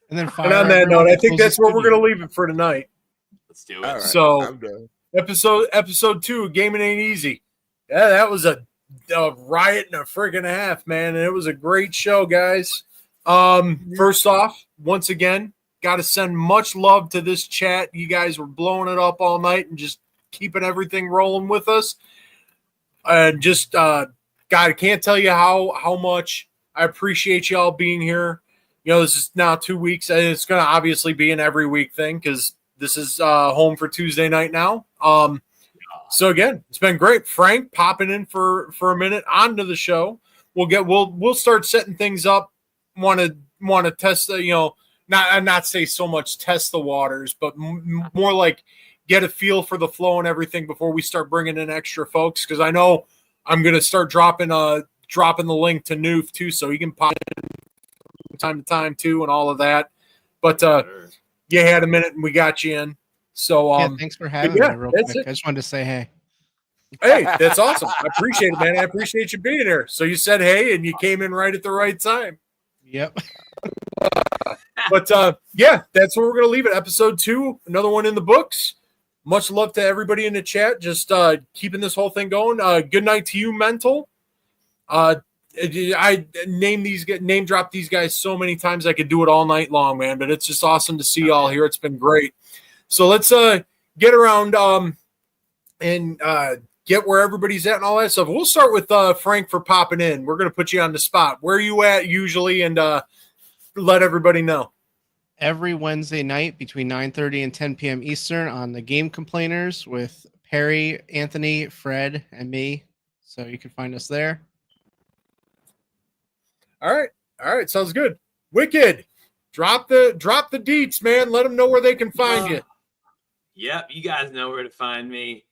And then And on that note, I think that's where we're gonna leave it for tonight. Let's do it. All right, So- I'm done. Episode 2, Gaming Ain't Easy. Yeah, that was a riot and a friggin' half, man, and it was a great show, guys. First off, once again, got to send much love to this chat. You guys were blowing it up all night and just keeping everything rolling with us. And just, God, I can't tell you how much I appreciate y'all being here. this is now 2 weeks, and it's going to obviously be an every week thing because this is home for Tuesday night now. So again, it's been great. Frank popping in for a minute onto the show. We'll start setting things up. Want to test not say so much test the waters, but more like get a feel for the flow and everything before we start bringing in extra folks. Because I know I'm going to start dropping the link to Noof too, so he can pop in from time to time too and all of that. But you had a minute and we got you in. So thanks for having me real quick. I just wanted to say hey. Hey, that's awesome. I appreciate it, man. I appreciate you being here. So you said hey and you came in right at the right time. Yep. But yeah, that's where we're going to leave it. Episode 2, another one in the books. Much love to everybody in the chat. Just keeping this whole thing going. Good night to you, Mental. I name drop these guys so many times I could do it all night long, man. But it's just awesome to see y'all here. It's been great. So let's get around and get where everybody's at and all that stuff. We'll start with Frank for popping in. We're going to put you on the spot. Where are you at usually? And let everybody know. Every Wednesday night between 9:30 and 10 p.m. Eastern on the Game Complainers with Perry, Anthony, Fred, and me. So you can find us there. All right. Sounds good. Wicked. Drop the deets, man. Let them know where they can find you. Yep, you guys know where to find me.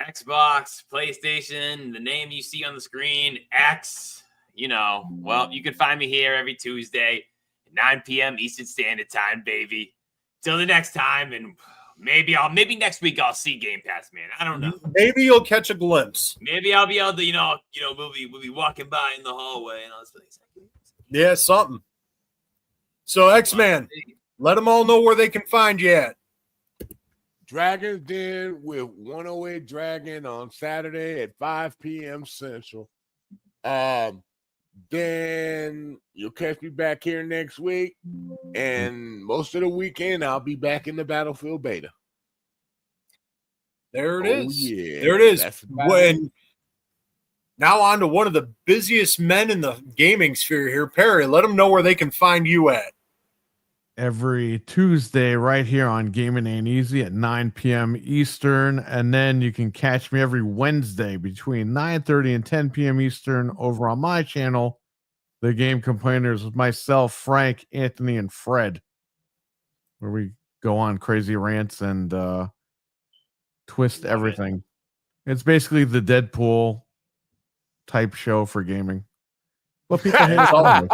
Xbox, PlayStation, the name you see on the screen, X. Well, you can find me here every Tuesday at 9 p.m. Eastern Standard Time, baby. Till the next time, and maybe next week I'll see Game Pass, man. I don't know. Maybe you'll catch a glimpse. Maybe I'll be able to, we'll be walking by in the hallway and all this place. Yeah, something. So X-Man, let them all know where they can find you at. Dragon's Den with 108 Dragon on Saturday at 5 p.m. Central. Then you'll catch me back here next week, and most of the weekend I'll be back in the Battlefield beta. There it is. Yeah, there it is. Now on to one of the busiest men in the gaming sphere here, Perry. Let them know where they can find you at. Every Tuesday right here on Gamin Ain't Easy at 9 p.m. Eastern. And then you can catch me every Wednesday between 9:30 and 10 p.m. Eastern over on my channel, The Game Complainers, with myself, Frank, Anthony, and Fred, where we go on crazy rants and twist everything. It's basically the Deadpool type show for gaming. But people hate it.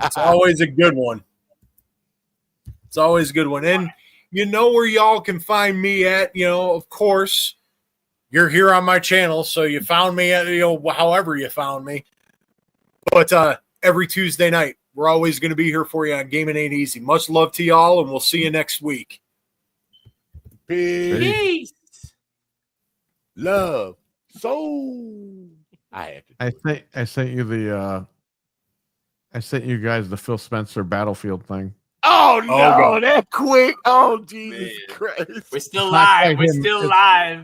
It's always a good one. It's always a good one. And you know where y'all can find me at, of course, you're here on my channel. So you found me at, however you found me. But every Tuesday night, we're always going to be here for you on Gamin' Ain't Easy. Much love to y'all, and we'll see you next week. Peace. Love. I sent you guys the Phil Spencer Battlefield thing. Oh no, that quick. Oh Jesus Christ. We're still live. We're still live.